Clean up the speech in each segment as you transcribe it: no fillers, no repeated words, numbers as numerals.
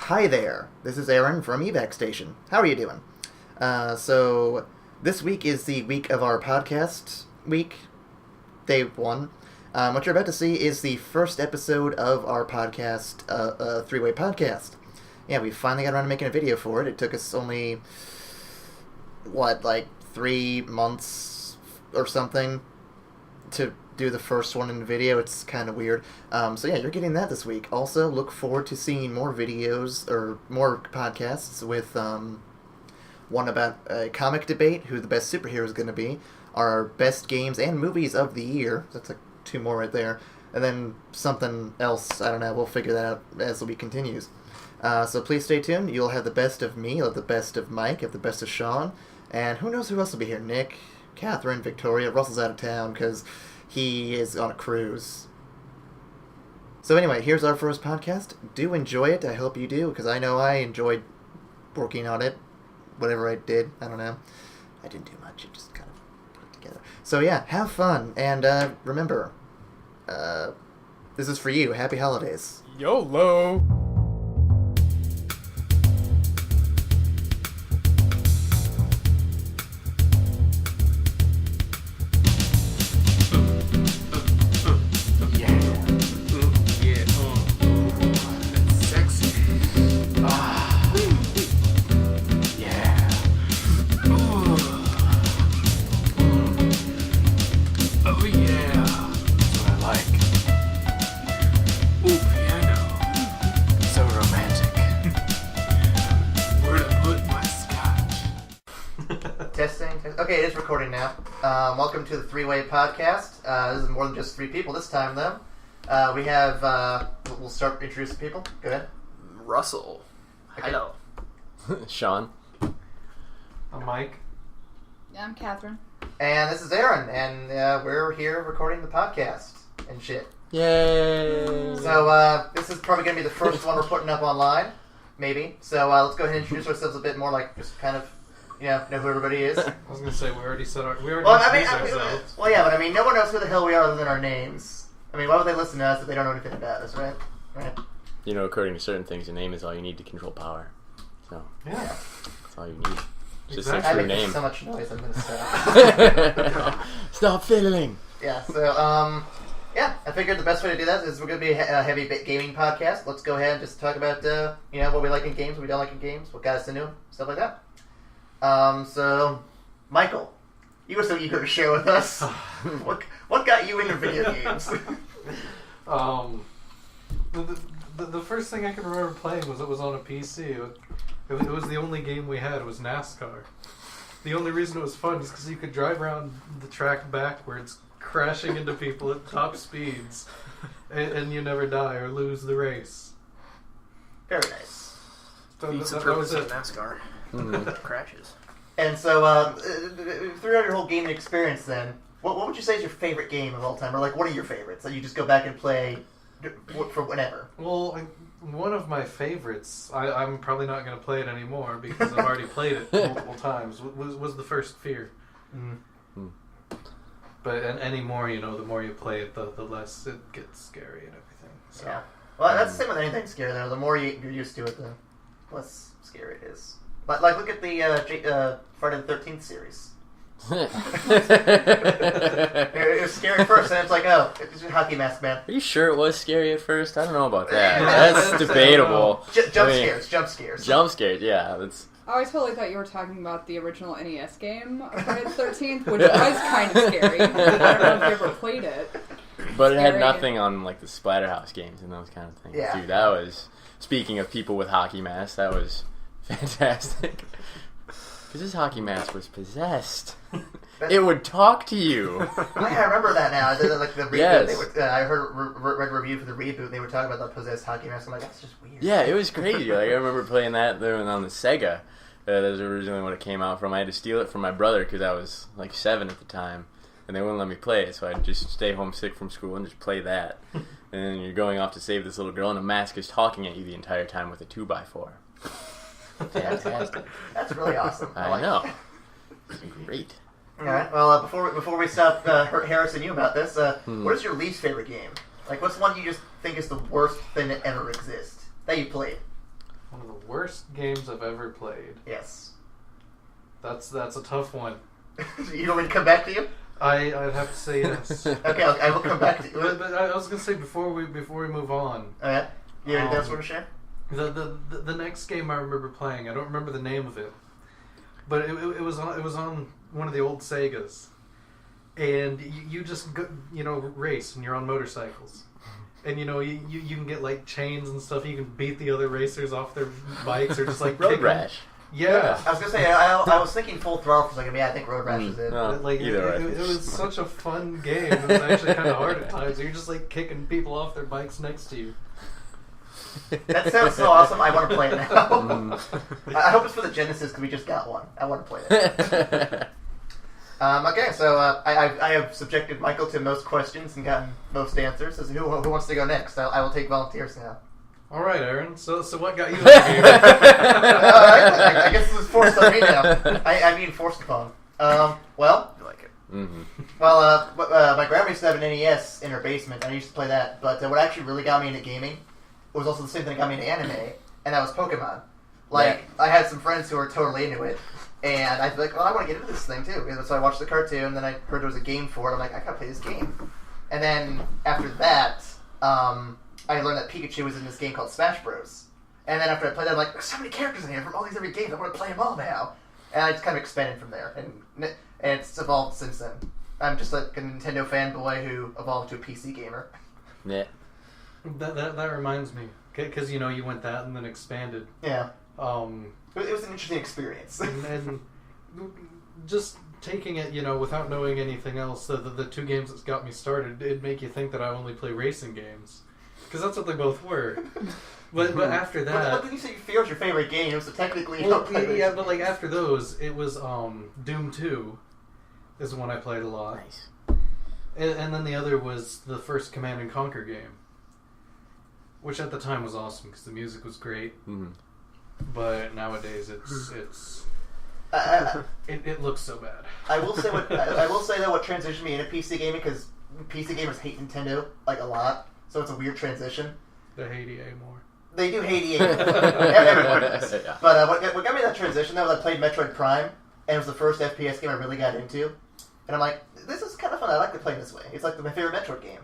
Hi there, this is Aaron from E-Vac Station. How are you doing? So, this week is the week of our podcast week, day 1. What you're about to see is the first episode of our podcast, Threeway Podcast. Yeah, we finally got around to making a video for it. It took us only, 3 months or something to do the first one in the video. It's kind of weird. So yeah, you're getting that this week. Also, look forward to seeing more videos or more podcasts with one about a comic debate, who the best superhero is going to be, our best games and movies of the year. That's like 2 more right there. And then something else, I don't know, we'll figure that out as the week continues. So please stay tuned. You'll have the best of me, you'll have the best of Mike, you'll have the best of Shawn, and who knows who else will be here. Nick, Catherine, Victoria. Russell's out of town because he is on a cruise. So anyway, here's our first podcast. Do enjoy it. I hope you do, because I know I enjoyed working on it. Whatever I did, I don't know. I didn't do much. It just kind of put it together. So yeah, have fun. And remember, this is for you. Happy holidays. YOLO! Okay, it is recording now. Welcome to the Threeway Podcast. This is more than just 3 people this time, though. We have, we'll start introducing people. Go ahead. Russell. Okay. Hello. Sean. I'm Mike. Yeah, I'm Catherine. And this is Aaron, and we're here recording the podcast and shit. Yay! So, this is probably going to be the first one we're putting up online, maybe. So, let's go ahead and introduce ourselves a bit more, just kind of, know who everybody is. I was gonna say we already introduced ourselves. Well, yeah, but no one knows who the hell we are other than our names. Why would they listen to us if they don't know anything about us, right? Right. According to certain things, your name is all you need to control power. So Yeah. that's all you need. Just Exactly. a I true make name. so much noise, I'm gonna stop. Stop fiddling. Yeah. So, I figured the best way to do that is we're gonna be a heavy gaming podcast. Let's go ahead and just talk about what we like in games, what we don't like in games, what got us into them, stuff like that. So, Michael, you were so eager to share with us. What got you into video games? The first thing I can remember playing was it was on a PC. It was the only game we had. It was NASCAR. The only reason it was fun is because you could drive around the track backwards, crashing into people at top speeds, and you never die or lose the race. Very nice. So Beats the that purpose was of it. NASCAR. Crashes. And so, throughout your whole gaming experience, then, what would you say is your favorite game of all time, or what are your favorites that you just go back and play for whenever? Well, one of my favorites, I'm probably not going to play it anymore because I've already played it multiple times, was the first Fear. Mm. But anymore, the more you play it, the less it gets scary and everything. So. Yeah. Well, that's the same with anything scary, though. The more you're used to it, the less scary it is. But, look at the Friday the 13th series. It was scary first, and it's like, oh, it's a hockey mask, man. Are you sure it was scary at first? I don't know about that. That's debatable. Jump scares. Jump scares, yeah. That's. I always totally thought you were talking about the original NES game of Friday the 13th, which was kind of scary. I don't know if you ever played it. But it had Scary. nothing on the Splatterhouse games and those kind of things. Yeah. Dude, that was, speaking of people with hockey masks, that was fantastic. Because this hockey mask was possessed. It would talk to you. Yeah, I remember that now. The reboot. Yes. I read a review for the reboot. They were talking about the possessed hockey mask. I'm like, that's just weird. Yeah, it was crazy. I remember playing that there on the Sega. That was originally what it came out from. I had to steal it from my brother because I was 7 at the time. And they wouldn't let me play it, so I'd just stay home sick from school and just play that. And then you're going off to save this little girl, and a mask is talking at you the entire time with a 2x4. Fantastic. That's really awesome. I know. It's great. All right. Well, before we stop harassing you about this, what is your least favorite game? What's one you just think is the worst thing that ever exists that you played? One worst games I've ever played. Yes. That's a tough one. You want me to come back to you? I'd have to say yes. Okay, I will come back to you. But I was gonna say before we move on. Oh, yeah? You have anything else you want to share? The next game I remember playing, I don't remember the name of it, but it was on one of the old Segas, and you just go, race and you're on motorcycles, and you can get like chains and stuff. You can beat the other racers off their bikes or just like Road kick 'em. Rash. Yeah. I was going to say, I was thinking Full Throttle for a second. Yeah, I think Road Rash is it. No. Like it was such a fun game. It was actually kind of hard at times. You're just like kicking people off their bikes next to you. That sounds so awesome. I want to play it now. I hope it's for the Genesis because we just got one. I want to play it. Okay, so I have subjected Michael to most questions and gotten most answers. So who wants to go next? I will take volunteers now. All right, Aaron. So what got you in the game? I guess this is forced on me now. I mean forced upon. Well, You like it. Mm-hmm. well, my grandma used to have an NES in her basement, and I used to play that. But what actually really got me into gaming was also the same thing that got me into anime, and that was Pokemon. I had some friends who were totally into it, and I'd be like, well, I want to get into this thing too. And so I watched the cartoon, and then I heard there was a game for it. I'm like, I gotta play this game. And then after that, I learned that Pikachu was in this game called Smash Bros. And then after I played that, I'm like, there's so many characters in here from all these different games. I want to play them all now. And I just kind of expanded from there, and it's evolved since then. I'm just like a Nintendo fanboy who evolved to a PC gamer. Yeah. That reminds me, because you went that and then expanded. Yeah. It It was an interesting experience. and just taking it, without knowing anything else, the two games that got me started, it'd make you think that I only play racing games, because that's what they both were. But after that, But then you said you feel it's your favorite game, so technically you don't play yeah, but like after those, it was Doom 2 is the one I played a lot. Nice. And then the other was the first Command and Conquer game, which at the time was awesome because the music was great. Mm-hmm. But nowadays it's I it looks so bad. will say though what transitioned me into PC gaming, because PC gamers hate Nintendo like a lot, so it's a weird transition. They hate EA more. They do hate EA. Everyone does. Yeah. But what got me that transition though was I played Metroid Prime, and it was the first FPS game I really got into. And I'm like, this is kind of fun. I like to play this way. It's like my favorite Metroid game.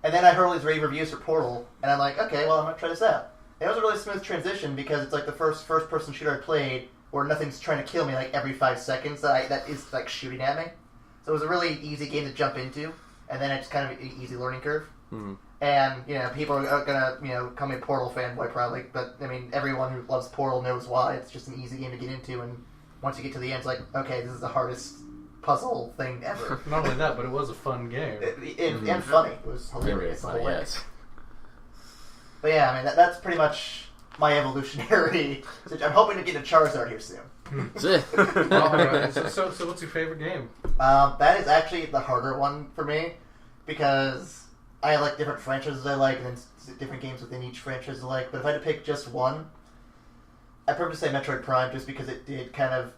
And then I heard all these rave reviews for Portal, and I'm like, okay, well, I'm going to try this out. And it was a really smooth transition because it's like the first-person shooter I played where nothing's trying to kill me like every 5 seconds that is like shooting at me. So it was a really easy game to jump into, and then it's kind of an easy learning curve. Mm-hmm. And, people are going to, call me a Portal fanboy probably, but, I mean, everyone who loves Portal knows why. It's just an easy game to get into, and once you get to the end, it's like, okay, this is the hardest puzzle thing ever. Not only that, but it was a fun game. And funny. It was hilarious the whole way. Yes. But yeah, I mean, that's pretty much my evolutionary... I'm hoping to get a Charizard here soon. That's it. Alright, so what's your favorite game? That is actually the harder one for me, because I like different franchises I like, and then different games within each franchise I like. But if I had to pick just one, I'd probably say Metroid Prime, just because it did kind of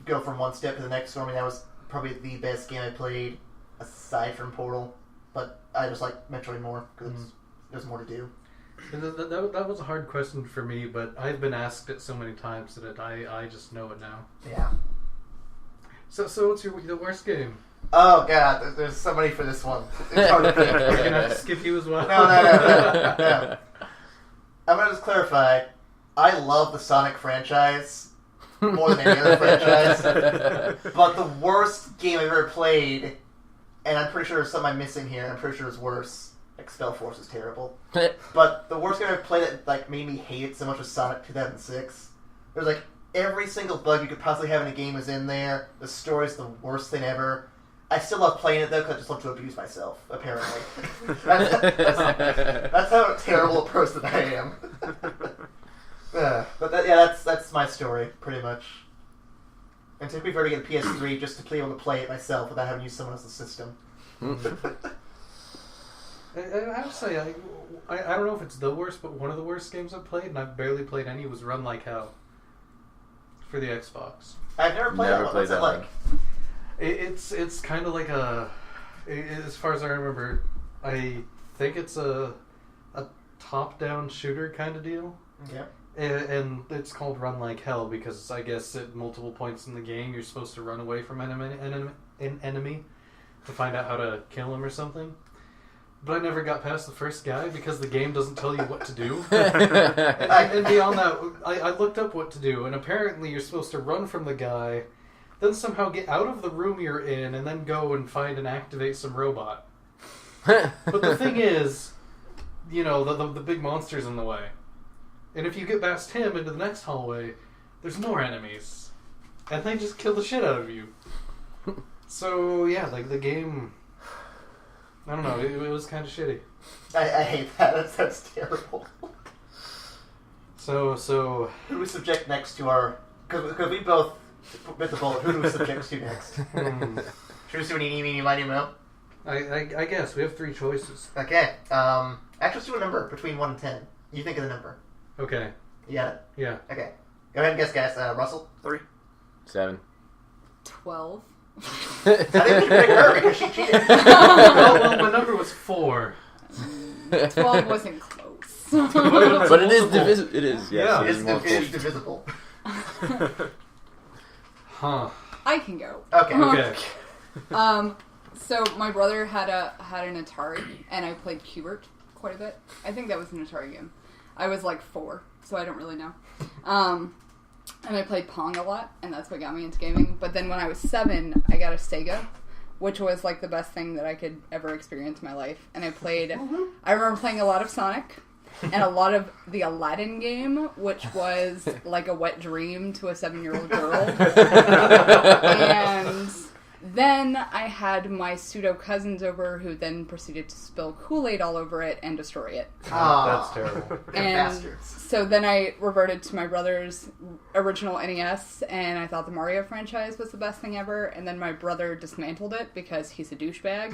go from one step to the next for me. That was probably the best game I played, aside from Portal. But I just like Metroid more, because there's more to do. That was a hard question for me, but I've been asked it so many times that I just know it now. Yeah. So what's the worst game? Oh god, there's somebody for this one. It's hard to pick. We're gonna have to skip you as well. No. I'm gonna just clarify. I love the Sonic franchise more than any other franchise, but the worst game I've ever played, and I'm pretty sure there's something I'm missing here. I'm pretty sure it's worse. Like Spellforce is terrible, but the worst game I ever played that made me hate it so much was Sonic 2006. There's like every single bug you could possibly have in a game was in there. The story's the worst thing ever. I still love playing it though because I just love to abuse myself. Apparently, that's how terrible a person I am. But that's my story pretty much. And it took me forever to get a PS3 just to be able to play it myself without having to use someone else's system. I would say I don't know if it's the worst, but one of the worst games I've played, and I've barely played any, was Run Like Hell for the Xbox. I've never played that one. What's it like? It's kind of like as far as I remember, I think it's a top-down shooter kind of deal. Okay. And it's called Run Like Hell because I guess at multiple points in the game you're supposed to run away from an enemy to find out how to kill him or something. But I never got past the first guy because the game doesn't tell you what to do. and beyond that, I looked up what to do, and apparently you're supposed to run from the guy, then somehow get out of the room you're in, and then go and find and activate some robot. But the thing is, you know, the big monster's in the way. And if you get past him into the next hallway, there's more enemies. And they just kill the shit out of you. So, yeah, like, the game... I don't know, it was kind of shitty. I hate that. That's terrible. So... Who do we subject next to our... Because we both bit the bullet. Who do we subject to next? Should we do an eeny, meeny, miny, mo? I guess. We have 3 choices. Okay. Actually, let's do a number between 1 and 10. You think of the number. Okay. You got it? Yeah. Okay. Go ahead and guess, guys. Russell? 3. 7. 12. I think we should pick her because she cheated. well, my number was 4. 12 wasn't close. But it is divisible. It is, yes. Yeah. It is multiple. It's divisible. Huh. I can go. Okay. Okay. So my brother had an Atari, and I played Qbert quite a bit. I think that was an Atari game. I was like 4, so I don't really know. And I played Pong a lot, and that's what got me into gaming. But then when I was 7, I got a Sega, which was like the best thing that I could ever experience in my life. And I remember playing a lot of Sonic, and a lot of the Aladdin game, which was like a wet dream to a 7-year-old girl. And then I had my pseudo-cousins over who then proceeded to spill Kool-Aid all over it and destroy it. That's terrible. And bastards. so then I reverted to my brother's original NES, and I thought the Mario franchise was the best thing ever, and then my brother dismantled it because he's a douchebag.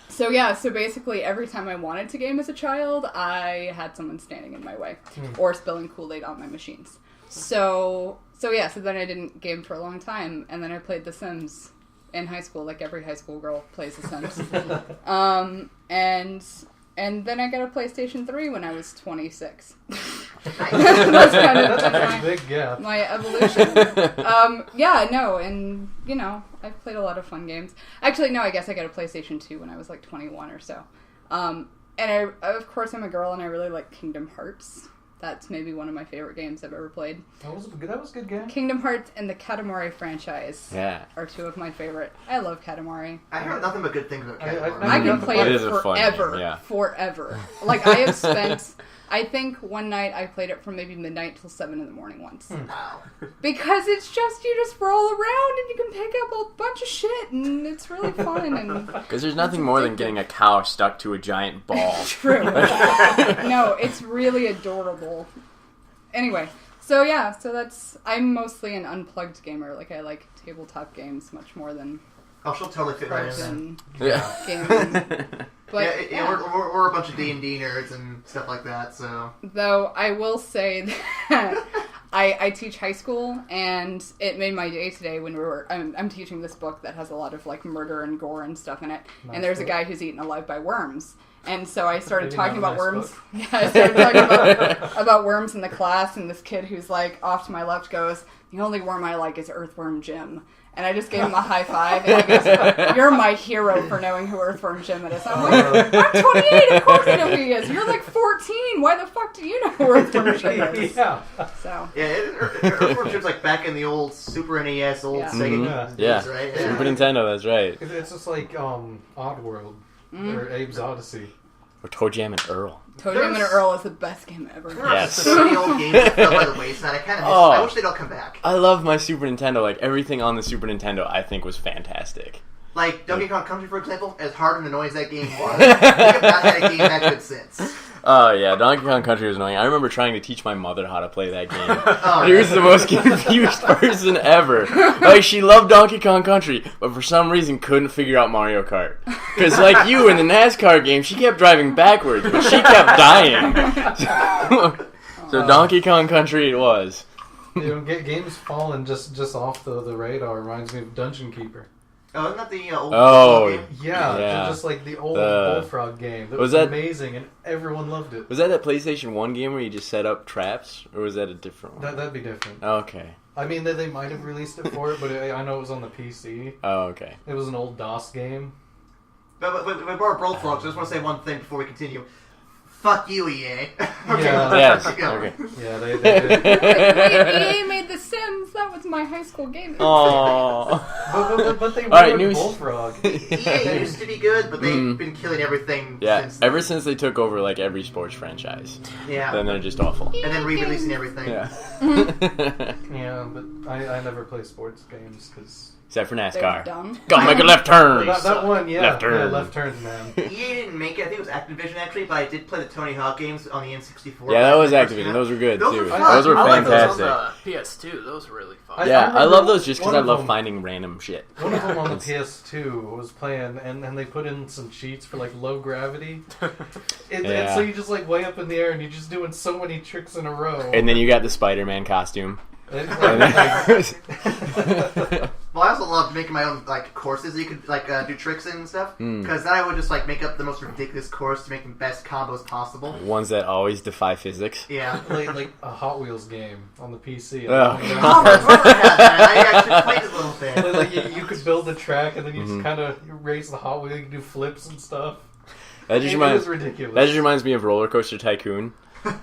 So basically every time I wanted to game as a child, I had someone standing in my way or spilling Kool-Aid on my machines. So then I didn't game for a long time, and then I played The Sims in high school, like every high school girl plays The Sims. And then I got a PlayStation 3 when I was 26. That's kind of That's a big gap. my evolution. And you know, I've played a lot of fun games. Actually, no, I guess I got a PlayStation 2 when I was like 21 or so. And of course I'm a girl, and I really like Kingdom Hearts. That's maybe one of my favorite games I've ever played. That was a good game. Kingdom Hearts and the Katamari franchise are 2 of my favorite. I love Katamari. I heard nothing but good things about Katamari. I can play It it is a fun forever. game, yeah. Forever. Like, I have spent... I think one night I played it from maybe midnight till 7 in the morning once. Wow. Because it's just, you just roll around and you can pick up a bunch of shit, and it's really fun. And Because there's nothing more than getting a cow stuck to a giant ball. True. No, it's really adorable. Anyway, so I'm mostly an unplugged gamer. Like, I like tabletop games much more than Oh, she'll totally fit right in. person Yeah. gaming. But yeah, we're a bunch of D&D nerds and stuff like that, so... Though I will say that I teach high school, and it made my day today when I'm teaching this book that has a lot of like murder and gore and stuff in it. Nice and there's book. a guy who's eaten alive by worms. And so I started Maybe talking not a about nice worms. book. Yeah, I started talking about worms in the class, and this kid who's like off to my left goes, "The only worm I like is Earthworm Jim." And I just gave him a high five, and he goes, "You're my hero for knowing who Earthworm Jim is." I'm like, "I'm 28, of course I know who he is. You're like 14. Why the fuck do you know who Earthworm Jim is?" Yeah. So, Yeah, Earthworm Jim's like back in the old Super NES, old Yeah. Sega Yeah. days, right? Super Nintendo, that's right. It's just like Oddworld or Abe's Odyssey. Or Toe Jam and Earl. Toe Jam and Earl is the best game ever. There are Yes. so many old games that fell by the wayside. I kind of miss Oh. I wish they'd all come back. I love my Super Nintendo. Like, everything on the Super Nintendo I think was fantastic. Like Donkey Kong Country, for example, as hard and annoying as that game was, they have not had a game that good since. Oh, yeah, Donkey Kong Country was annoying. I remember trying to teach my mother how to play that game. Oh, She was the most confused person ever. Like, she loved Donkey Kong Country, but for some reason couldn't figure out Mario Kart. Because, like you in the NASCAR game, she kept driving backwards, but she kept dying. So Donkey Kong Country it was. You know, games falling just off the radar reminds me of Dungeon Keeper. Oh, isn't that the old Oh, game? Yeah, just like the old Bullfrog game. That was amazing, and everyone loved it. Was that PlayStation 1 game where you just set up traps, or was that a different one? That'd be different. Okay. I mean, they might have released it for it, but I know it was on the PC. Oh, okay. It was an old DOS game. But brought Bullfrogs, I just want to say one thing before we continue. Fuck you, EA. Okay, yes. let's go. Okay. Yeah, they did. Wait, EA made The Sims. That was my high school game. Aww. But they Alright, ruined Bullfrog. EA used to be good, but they've been killing everything since. Ever since they took over like every sports franchise. Yeah. Then they're just awful. And then re-releasing everything. Yeah. Yeah, but I never play sports games because... Except for They're NASCAR. dumb. Go make a left turn! That one, yeah. Left turn. Yeah, left turns, man. EA didn't make it. I think it was Activision actually, but I did play the Tony Hawk games on the N64. Yeah, that was Activision. Those were good Those too. were fun. Those were I like fantastic. those on the PS2. Those were really fun. Yeah, I love those just because I one of love them- finding random shit. One of them on the PS2 was playing, and they put in some cheats for like low gravity. And so you just like way up in the air, and you're just doing so many tricks in a row. And then you got the Spider-Man costume. And, Well, I also loved making my own like courses that you could like do tricks in and stuff. Because then I would just like make up the most ridiculous course to make the best combos possible. Ones that always defy physics. Yeah. like a Hot Wheels game on the PC. Oh. Oh, my brother had that. I actually played this little thing. Like you could build the track, and then you just kind of race the Hot Wheel. You can do flips and stuff. That just It reminds, was ridiculous. that just reminds me of Roller Coaster Tycoon.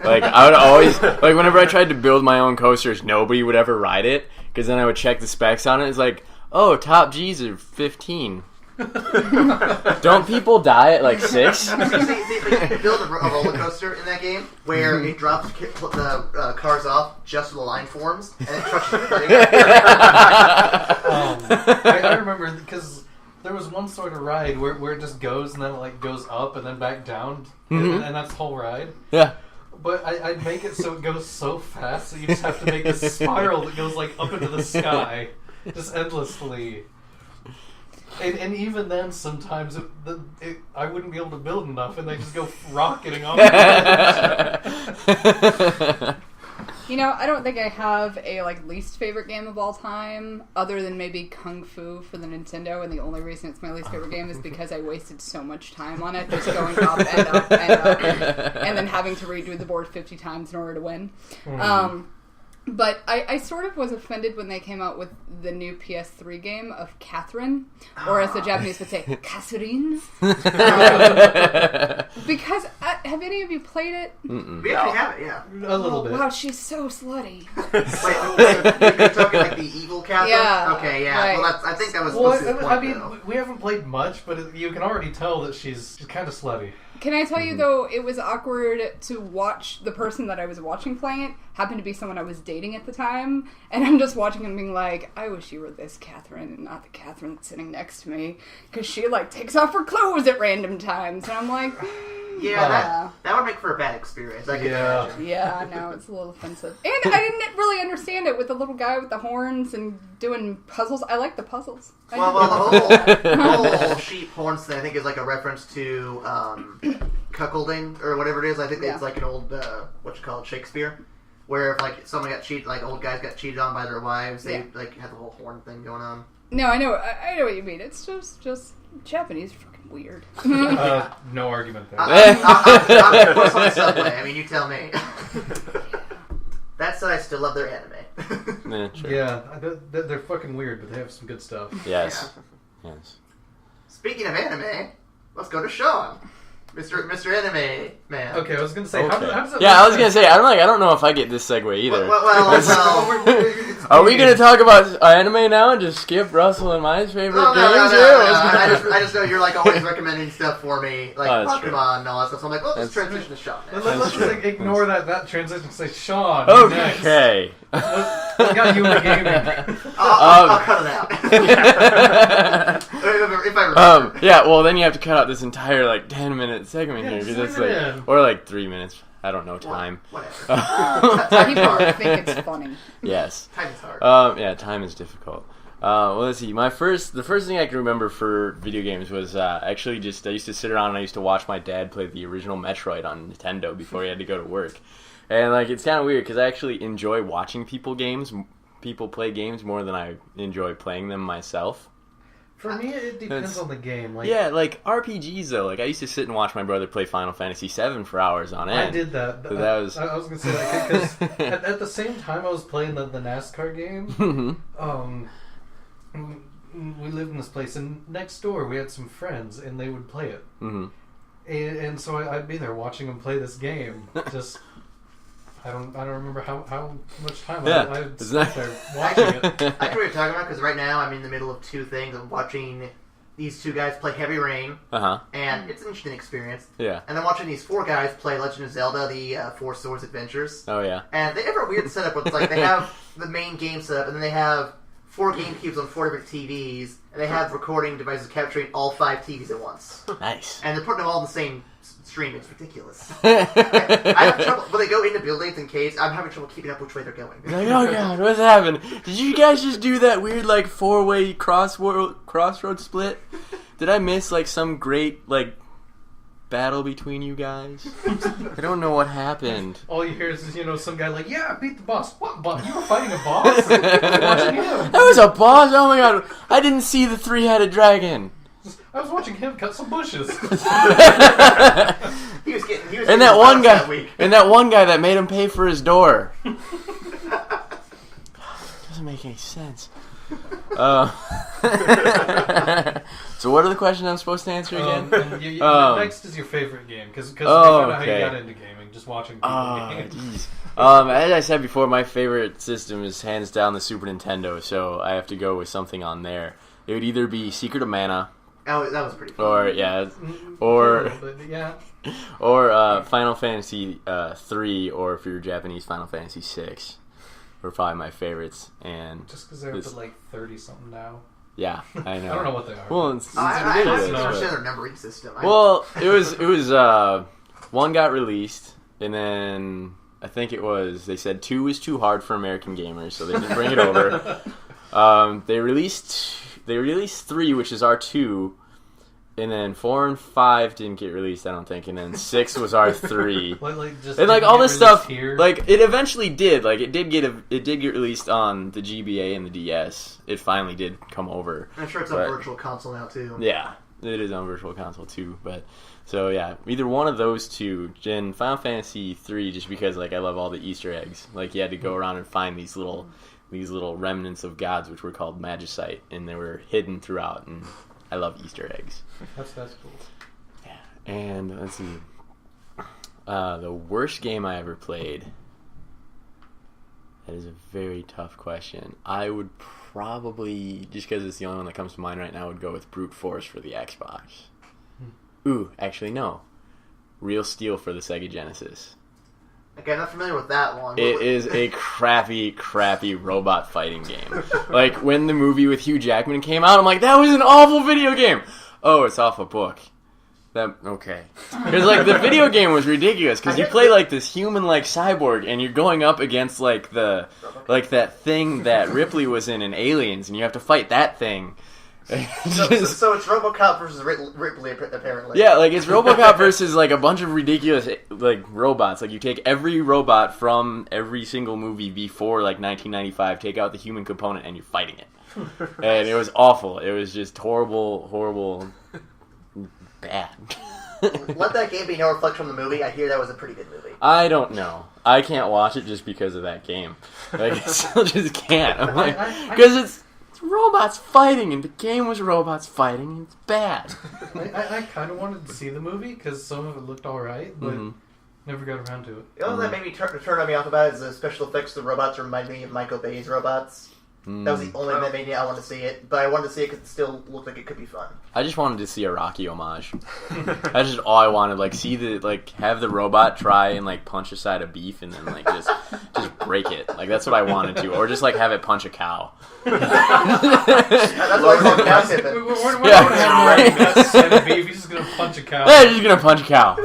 Like, I would always, like, whenever I tried to build my own coasters, nobody would ever ride it, because then I would check the specs on it, it's like, oh, top G's are 15. Don't people die at, like, 6? You could build a roller coaster in that game where it drops the cars off just so the line forms, and it crushes everybody. I remember because there was one sort of ride where it just goes and then it like goes up and then back down, and that's the whole ride. Yeah. But I'd make it so it goes so fast that you just have to make this spiral that goes like up into the sky, just endlessly. And even then, sometimes I wouldn't be able to build enough, and they just go rocketing off. You know, I don't think I have a least favorite game of all time, other than maybe Kung Fu for the Nintendo, and the only reason it's my least favorite game is because I wasted so much time on it, just going up and up and up, and then having to redo the board 50 times in order to win. But I sort of was offended when they came out with the new PS3 game of Catherine, or as the Japanese would say, Catherine. Because, have any of you played it? We actually have it, yeah. A little bit. Wow, she's so slutty. Wait, you're talking like the evil Catherine? Yeah. Okay, yeah. Right. Well, I think that was Well, supposed to be the I point, mean, though. we haven't played much, but you can already tell that she's kind of slutty. Can I tell you, though, it was awkward to watch the person that I was watching playing it happened to be someone I was dating at the time, and I'm just watching and being like, I wish you were this Catherine and not the Catherine that's sitting next to me, because she, takes off her clothes at random times, and I'm like, Yeah, that would make for a bad experience. I can imagine. yeah, no, it's a little offensive. And I didn't really understand it with the little guy with the horns and doing puzzles. I like the puzzles. Well, the whole sheep horns thing, I think, is like a reference to cuckolding or whatever it is. I think it's like an old Shakespeare, where if someone got cheated, old guys got cheated on by their wives, they had the whole horn thing going on. No, I know what you mean. It's just Japanese fucking weird. No argument there. I'm close on the subway. I mean, you tell me. That said, I still love their anime. Yeah, sure. Yeah, they're fucking weird, but they have some good stuff. Yes. Yes. Speaking of anime, let's go to Shawn. Mr. Anime Man. Okay, I was gonna say, how does it Yeah, I was gonna say, I don't know if I get this segue either. Well, Are we gonna talk about anime now and just skip Russell and my favorite No. games here? I just know you're always recommending stuff for me, like that's true. Pokemon and all that stuff. So I'm like, well, let's That's transition to Shawn. Let's just ignore that transition and say, Shawn, you're next. Okay. What got you into gaming? I'll cut it out. If I remember. Yeah, well, then you have to cut out this entire 10-minute segment Yeah, here just because leave it's it in. or 3 minutes. I don't know time. Whatever. People think it's funny. Yes. Time is hard. Yeah, time is difficult. Well, let's see. The first thing I can remember for video games was actually just I used to sit around and I used to watch my dad play the original Metroid on Nintendo before he had to go to work. And it's kind of weird because I actually enjoy watching people play games more than I enjoy playing them myself. For me, it depends on the game. Like, yeah, like RPGs though. Like I used to sit and watch my brother play Final Fantasy VII for hours on end. I did that. So that was. I was gonna say that because at the same time I was playing the NASCAR game. We lived in this place, and next door we had some friends, and they would play it. Mm-hmm. And so I'd be there watching them play this game. Just I don't remember how much time I spent there watching it. I know what you're talking about because right now I'm in the middle of two things. I'm watching these two guys play Heavy Rain, and it's an interesting experience. Yeah. And I'm watching these four guys play Legend of Zelda: The Four Swords Adventures. Oh yeah. And they have a weird setup where it's like they have the main game setup, and then they have 4 GameCubes on 4 different TVs, and they have recording devices capturing all 5 TVs at once. Nice. And they're putting them all in the same stream. It's ridiculous. I have trouble when they go into buildings and caves. I'm having trouble keeping up which way they're going. Like, oh god, what's happening? Did you guys just do that weird like 4-way crossroad split? Did I miss like some great like battle between you guys? I don't know what happened. All you hear is some guy like, yeah, I beat the boss. What boss? You were fighting a boss? Watching him. That was a boss? Oh my god, I didn't see the 3-headed dragon. I was watching him cut some bushes. He was getting And that one guy that made him pay for his door. Doesn't make any sense. So what are the questions I'm supposed to answer again? Next is your favorite game, because they found out how you got into gaming, just watching people game. As I said before, my favorite system is hands down the Super Nintendo, so I have to go with something on there. It would either be Secret of Mana. Oh, that was pretty fun. Or Final Fantasy 3, or if you're Japanese, Final Fantasy 6. Were probably my favorites, and just because they're up to like 30 something now. Yeah, I know. I don't know what they are. Well, it's I ridiculous. don't understand their memory system. It was one got released, and then I think they said 2 was too hard for American gamers, so they didn't bring it over. They released 3, which is R2. And then 4 and 5 didn't get released, I don't think. And then 6 was R3. And like all this stuff, here. like it eventually did. Like it did get released on the GBA and the DS. It finally did come over. I'm sure it's on Virtual Console now too. Yeah, it is on Virtual Console too. But so yeah, either one of those two. And Final Fantasy 3, just because like I love all the Easter eggs. Like you had to go around and find these little remnants of gods, which were called Magicite, and they were hidden throughout. And I love Easter eggs. That's cool. Yeah, and let's see. The worst game I ever played. That is a very tough question. I would probably, just because it's the only one that comes to mind right now, would go with Brute Force for the Xbox. Ooh, actually no. Real Steel for the Sega Genesis. Okay, I'm not familiar with that one. It is a crappy robot fighting game. Like, when the movie with Hugh Jackman came out, I'm like, that was an awful video game! Oh, it's off a book. Okay. Because, like, the video game was ridiculous, because you play, like, this human-like cyborg, and you're going up against, like, that thing that Ripley was in Aliens, and you have to fight that thing. So it's RoboCop versus Ripley, apparently. Yeah, like it's RoboCop versus like a bunch of ridiculous like robots. Like you take every robot from every single movie before like 1995, take out the human component, and you're fighting it. And it was awful. It was just horrible, bad. Let that game be no reflection on the movie. I hear that was a pretty good movie. I don't know. I can't watch it just because of that game. Like I still just can't. I'm like, because it's robots fighting, and the game was robots fighting, and it's bad. I kind of wanted to see the movie, because some of it looked alright, but never got around to it. The only thing that made me turn me off about it is the special effects of the robots remind me of Michael Bay's robots. That was the only thing that made me I wanted to see it, but I wanted to see it because it still looked like it could be fun. I just wanted to see a Rocky homage. That's just all I wanted. Like, have the robot try and like punch a side of beef, and then like just break it. Like that's what I wanted to, or just like have it punch a cow. That's why I called cow tipping. We're not having a side of beef. He's just gonna punch a cow. Yeah, he's gonna punch a cow.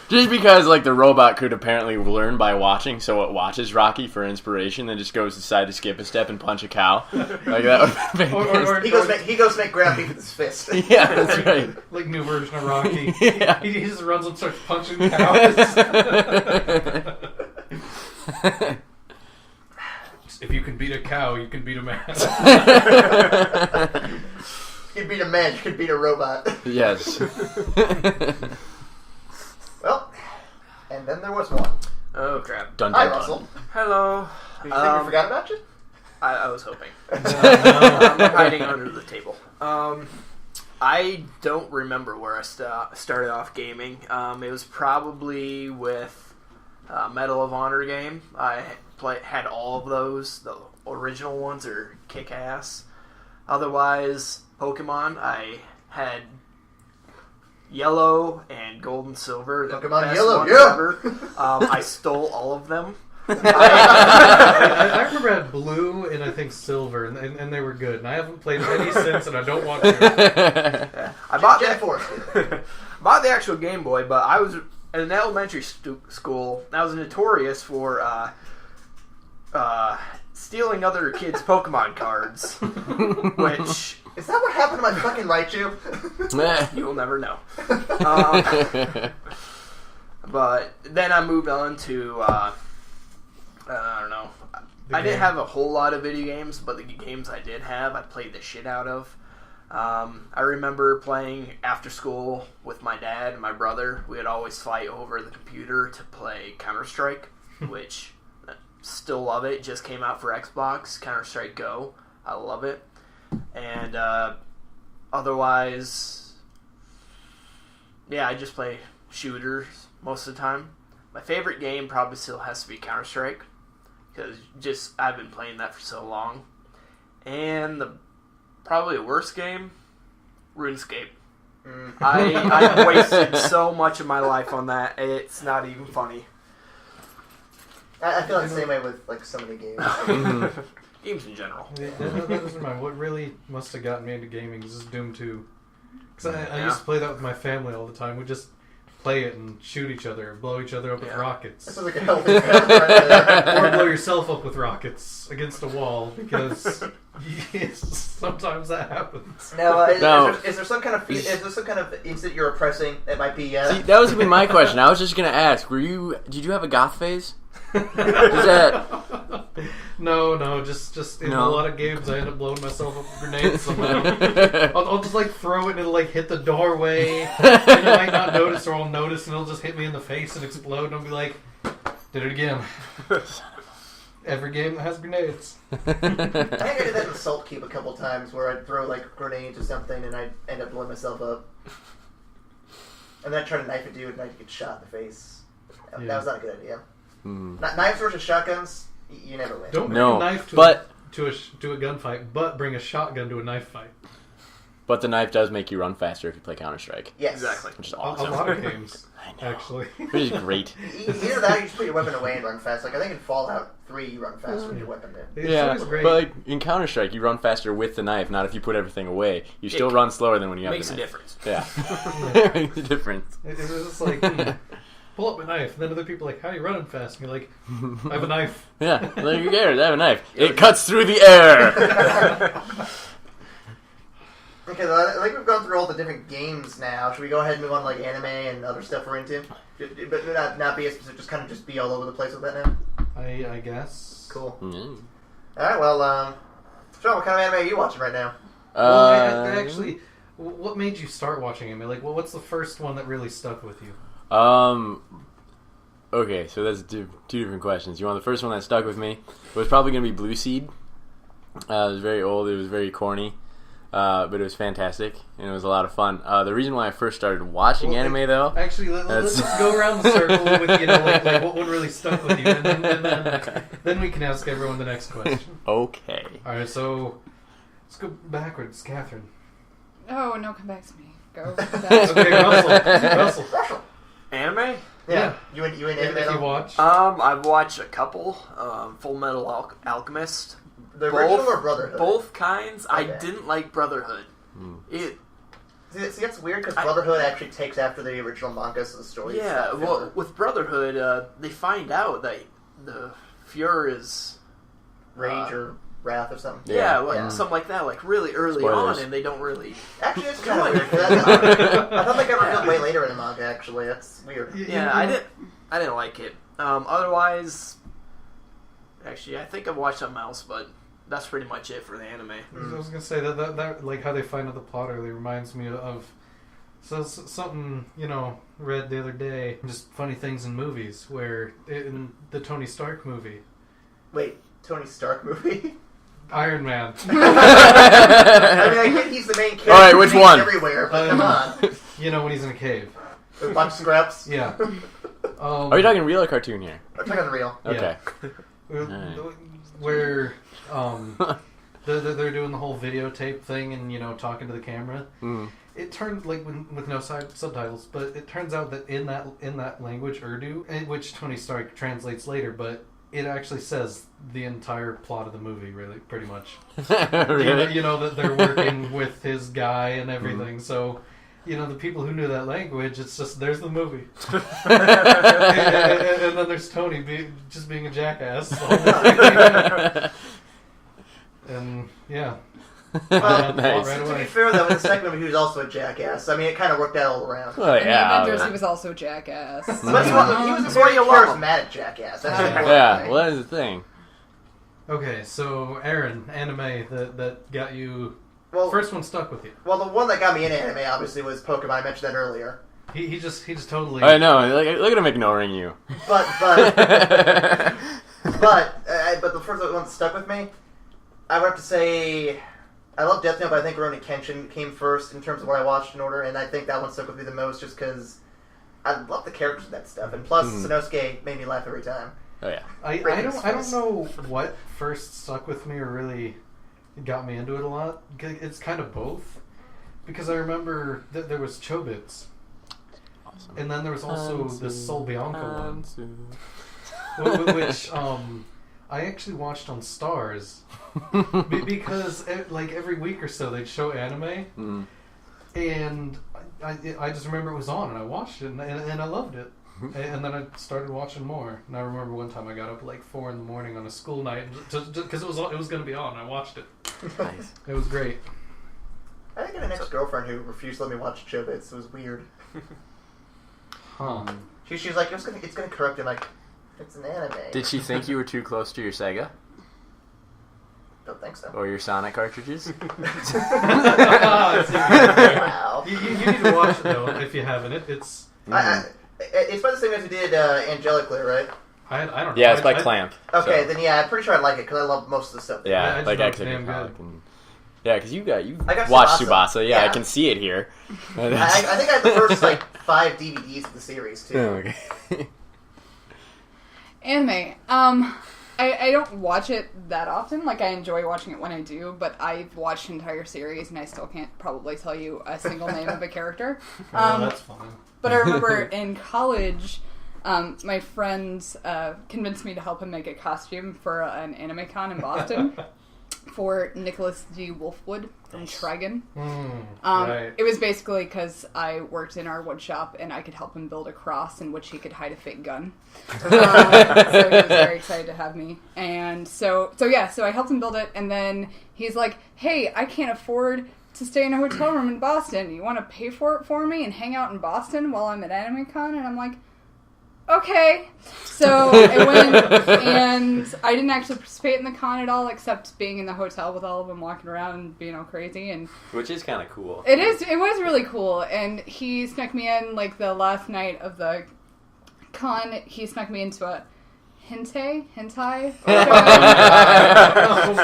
Just because, like, the robot could apparently learn by watching, so it watches Rocky for inspiration, then just goes decide to skip a step and punch a cow. Like, that would be he goes make ground beef with his fist. Yeah, that's right. Like, new version of Rocky. Yeah. He just runs and starts punching cows. if you can beat a cow, you can beat a man. You can beat a man, you can beat a robot. Yes. Well, and then there was one. Oh crap. Dun, Hi, dun, dun. Russell. Hello. Do you think we forgot about you? I was hoping. I'm hiding under the table. I don't remember where I started off gaming. It was probably with Medal of Honor game. I had all of those. The original ones are kick-ass. Otherwise, Pokemon, I had Yellow and Gold and Silver. The Pokemon best Yellow, ones yeah! ever. I stole all of them. I remember I had Blue and I think Silver, and they were good. And I haven't played any since, and I don't want to. I bought Gen that 4. bought the actual Game Boy, but I was in an elementary school. I was notorious for stealing other kids' Pokemon cards, which Is that what happened to my fucking Raichu? you will never know. But then I moved on to I don't know. I didn't have a whole lot of video games, but the games I did have, I played the shit out of. I remember playing after school with my dad and my brother. We would always fight over the computer to play Counter-Strike, which still love it. Just came out for Xbox, Counter-Strike Go. I love it. And otherwise, yeah, I just play shooters most of the time. My favorite game probably still has to be Counter-Strike, because I've been playing that for so long. And probably the worst game, RuneScape. I wasted so much of my life on that. It's not even funny. I feel like the same way with like so many games. Games in general. Yeah, that doesn't remind me. What really must have gotten me into gaming is just Doom 2. Because I used to play that with my family all the time. We'd just play it and shoot each other, blow each other up with rockets. That sounds like a healthy family right there. Or blow yourself up with rockets against a wall, because sometimes that happens. Now, No. is there some kind of instant you're oppressing that might be? See, that was gonna be my question. I was just gonna ask: did you have a goth phase? Is that No, just in a lot of games I end up blowing myself up with grenades somehow. I'll just like throw it and it'll like hit the doorway, and you might not notice, or I'll notice and it'll just hit me in the face and explode, and I'll be like, did it again. Every game that has grenades. I think I did that in Salt Cube a couple times, where I'd throw like grenades or something and I'd end up blowing myself up. And then I'd try to knife a dude and I'd get shot in the face. That was not a good idea. Knives versus shotguns, you never win. Don't bring No, a knife to but- a gunfight, but bring a shotgun to a knife fight. But the knife does make you run faster if you play Counter-Strike, Yes. Exactly. which is A awesome. lot of games, I know. actually. Which is great. Either that or you just put your weapon away and run fast. Like I think in Fallout 3 you run faster with your weapon in. It's Yeah, always great. but like in Counter-Strike, you run faster with the knife, not if you put everything away. You still run slower than when you have Makes the a knife. difference. Yeah. It makes a difference. It's just like, pull up my knife. And then other people are like, how are you running fast? And you're like, I have a knife. Yeah, like who cares? I have a knife. It cuts through the air. Okay, well, I think we've gone through all the different games now. Should we go ahead and move on to like anime and other stuff we're into? But not be as specific, just be all over the place with that now? I guess. Cool. Mm. Alright, well, Shawn, what kind of anime are you watching right now? Well, I actually, what made you start watching anime? Like, what's the first one that really stuck with you? Okay, so that's two different questions. You want the first one that stuck with me? It was probably going to be Blue Seed. It was very old. It was very corny. But it was fantastic, and it was a lot of fun. The reason why I first started watching anime, though... Actually, let's just go around the circle with, like what one really stuck with you, and then we can ask everyone the next question. Okay. Alright, so let's go backwards. Catherine. Oh, no, come back to me. Go. Okay, Russell. Anime? Yeah. You in anime? If you watch. I've watched a couple. Full Metal Alchemist. The original or Brotherhood? Both kinds. Okay. I didn't like Brotherhood. See, that's weird because Brotherhood actually takes after the original manga, so the story. Yeah, well, with Brotherhood, they find out that the Fuhrer is Rage or Wrath or something. something like that, like really early Spoilers. on, and they don't really. Actually, it's kind of weird. I thought they got revealed way later in the manga. Actually, that's weird. Yeah, I didn't like it. Otherwise, Actually, I think I've watched something else, but that's pretty much it for the anime. I was gonna say that like how they find out the plot early reminds me of something read the other day. Just funny things in movies where in the Tony Stark movie. Wait, Tony Stark movie? Iron Man. I mean, I get he's the main character. All right, which one? Everywhere, but come on. When he's in a cave. With a bunch of scraps. Yeah. Are you talking real or cartoon here? I'm talking real. Okay. Yeah. Where they're doing the whole videotape thing and talking to the camera. Mm. It turned with no subtitles, but it turns out that in that language Urdu, which Tony Stark translates later, but it actually says the entire plot of the movie, really, pretty much. Really? That they're working with his guy and everything. So, the people who knew that language, it's just there's the movie, and then there's Tony just being a jackass. And yeah. Well, Nice. to be fair though, in the second movie he was also a jackass. I mean, it kind of worked out all around. Well, In the yeah. Avengers, he was also jackass. But he was a very charismatic jackass. That's the important Yeah, thing. well, that's the thing. Okay, so Aaron, anime that got you. Well, First one stuck with you. well, the one that got me into anime obviously was Pokemon. I mentioned that earlier. He just totally. I know. Look at him ignoring you. But the first one that stuck with me, I would have to say I love Death Note, but I think Rurouni Kenshin came first in terms of what I watched in order, and I think that one stuck with me the most just because I love the characters of that stuff, and plus Sanosuke made me laugh every time. Oh yeah. I don't know what first stuck with me or really got me into it a lot. It's kind of both, because I remember that there was Chobits, Awesome. and then there was also the Sol Bianca one, which I actually watched on Stars because every week or so they'd show anime, and I just remember it was on and I watched it and I loved it. And then I started watching more. And I remember one time I got up at 4 a.m. on a school night because it was going to be on. And I watched it. Nice. It was great. I think I had an ex-girlfriend who refused to let me watch Chobits. It was weird. Huh. She was like, it's gonna corrupt him. Like, it's an anime. Did she think you were too close to your Sega Don't think so. or your Sonic cartridges? Wow. You need to watch it though if you haven't. It's It's by the same guys who did Angelically, right? I don't know. Yeah, it's by Clamp. Okay, so. then yeah, I'm pretty sure I'd like it because I love most of the stuff. Yeah, I Yeah, just like know Exit it's damn Comic good. and yeah, because you I got watched Tsubasa. Tsubasa. Yeah, I Yeah. can see it here. I think I have the first 5 DVDs of the series too. Oh, okay. Anime. I don't watch it that often. I enjoy watching it when I do, but I've watched the entire series and I still can't probably tell you a single name of a character. That's fine. But I remember in college, my friends convinced me to help him make a costume for an anime con in Boston for Nicholas G. Wolfwood from Trigon. Right. It was basically because I worked in our wood shop and I could help him build a cross in which he could hide a fake gun. So he was very excited to have me. And so I helped him build it, and then he's like, hey, I can't afford to stay in a hotel room in Boston. You want to pay for it for me and hang out in Boston while I'm at AnimeCon? And I'm like, okay. So I went, and I didn't actually participate in the con at all, except being in the hotel with all of them walking around and being all crazy. And Which is kind of cool. it was really cool. And he snuck me in, the last night of the con, he snuck me into a hentai. Oh my So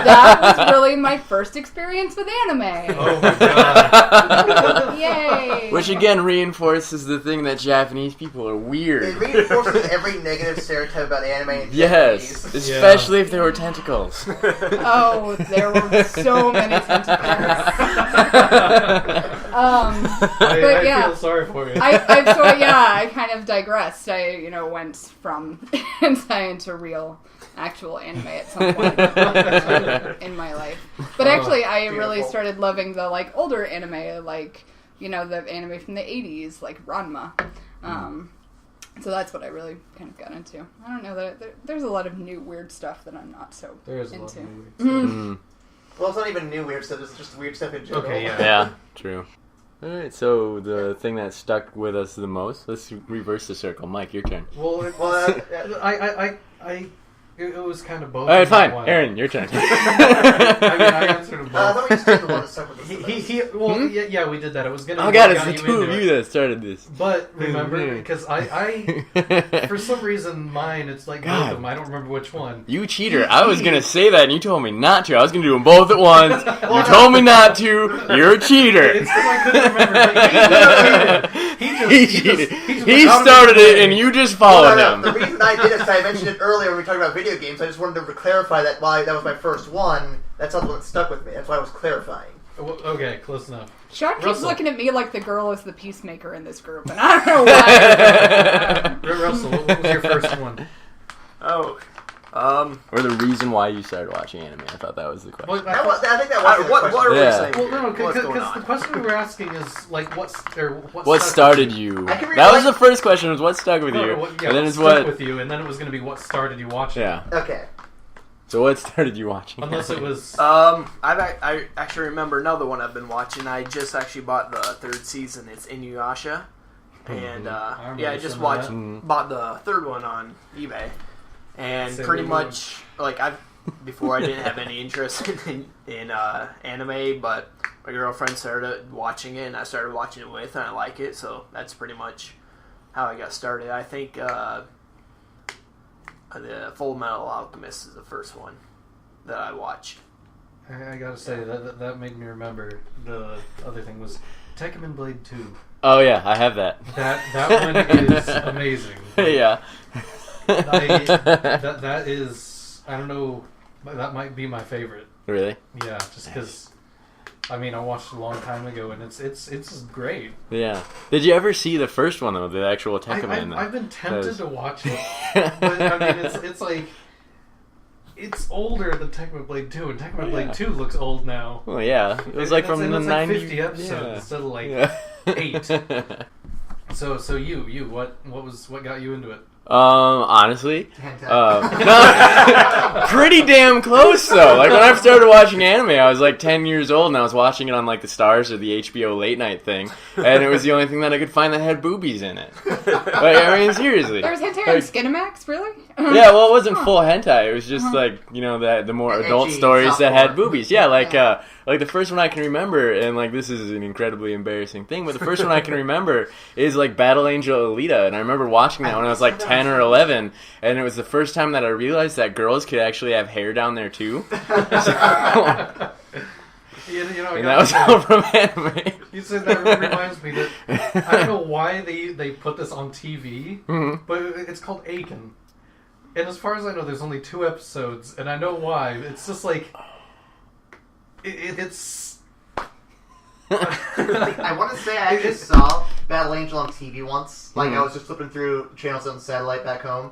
that was really my first experience with anime. Oh my god. Yay! Which again reinforces the thing that Japanese people are weird. It reinforces every negative stereotype about anime. And Yes, Japanese. especially if there were tentacles. Oh, there were so many tentacles. But I yeah. feel sorry for you. I kind of digressed. I, went from hentai into real, actual anime at some point in my life. But actually, I really beautiful. started loving the, older anime, the anime from the 80s, like Ranma. So that's what I really kind of got into. I don't know, there's a lot of new weird stuff that I'm not so There is a into. lot of movies. Mm. Well, it's not even new weird stuff. It's just weird stuff in general. Okay, yeah. Yeah, true. Alright, so the thing that stuck with us the most, let's reverse the circle. Mike, your turn. Well, Well, I It was kind of both. All right, fine. One. Aaron, your turn. I answered them both. I thought we just did the one that stuck with us. Well, yeah, we did that. It was gonna. Oh god, it's the two of you that started this. But remember, because I for some reason mine, it's like both of them. I don't remember which one. You cheater! I was gonna say that, and you told me not to. I was gonna do them both at once. You told me not to. You're a cheater. It's because I couldn't remember. But He cheated. He started it, and you just followed him. The reason I did it is I mentioned it earlier when we talked about video games. I just wanted to clarify that why that was my first one. That's not the one that stuck with me. That's why I was clarifying. Okay, close enough. Shawn keeps Russell. looking at me like the girl is the peacemaker in this group, and I don't know why. Russell, what was your first one? Oh. Or the reason why you started watching anime. I thought that was the question. Well, I think that was the What question. are we Yeah. saying? Well, no, What's going because the on? question we were asking is like what What started you? I can That was rewind- the first question. Was what stuck with you? Yeah, And then what it's stuck what. with you, and then it was going to be what started you watching. Yeah. Okay. So what started you watching? Unless it was. I actually remember another one I've been watching. I just actually bought the third season. It's Inuyasha, and I just bought the third one on eBay, and Same pretty with much like before I didn't have any interest in anime, but my girlfriend started watching it, and I started watching it with, and I like it, so that's pretty much how I got started. I think the Full Metal Alchemist is the first one that I watched. I gotta say that made me remember the other thing was Tekken Blade 2. Oh yeah, I have that. That one is amazing. Yeah. That is, I don't know, that might be my favorite. Really? Yeah, just because, I mean, I watched it a long time ago, and it's great. Yeah. Did you ever see the first one though, the actual Tekken? I've been tempted to watch it, but I mean, it's like it's older than Tekken Blade 2, and Tekken Blade 2 looks old now. Well, yeah, it was like from the 90s. 50 episodes instead of like 8. So you what got you into it? Honestly, pretty damn close though. Like when I started watching anime, I was like 10 years old, and I was watching it on like the Stars or the HBO late night thing, and it was the only thing that I could find that had boobies in it. Like, I mean, seriously. There was hentai Like, on Skinamax, really? yeah, well, it wasn't full hentai. It was just like, you know, the more adult stories that had boobies. Yeah, like the first one I can remember, and like this is an incredibly embarrassing thing, but the first one I can remember is like Battle Angel Alita, and I remember watching that when I was like 10 or 11, and it was the first time that I realized that girls could actually have hair down there too. You know, And that was all from anime. You said that reminds me that I don't know why they put this on TV, but it's called Aiken. And as far as I know, there's only 2 episodes, and I know why. It's just like it's. I want to say I actually saw Battle Angel on TV once. Like I was just flipping through channels on satellite back home,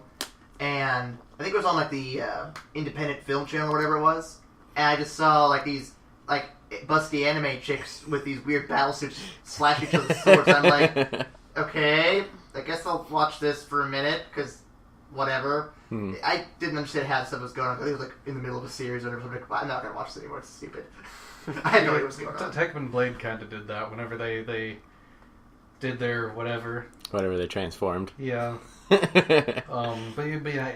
and I think it was on like the independent film channel or whatever it was. And I just saw like these like busty anime chicks with these weird battle suits slash each other's swords. I'm like, okay, I guess I'll watch this for a minute because whatever. I didn't understand how stuff was going on. I think it was like in the middle of a series or something. I'm not gonna watch this anymore. It's stupid. I had no idea what was going on. Tekken Blade kind of did that whenever they did their whatever. Whatever they transformed. Yeah. But yeah,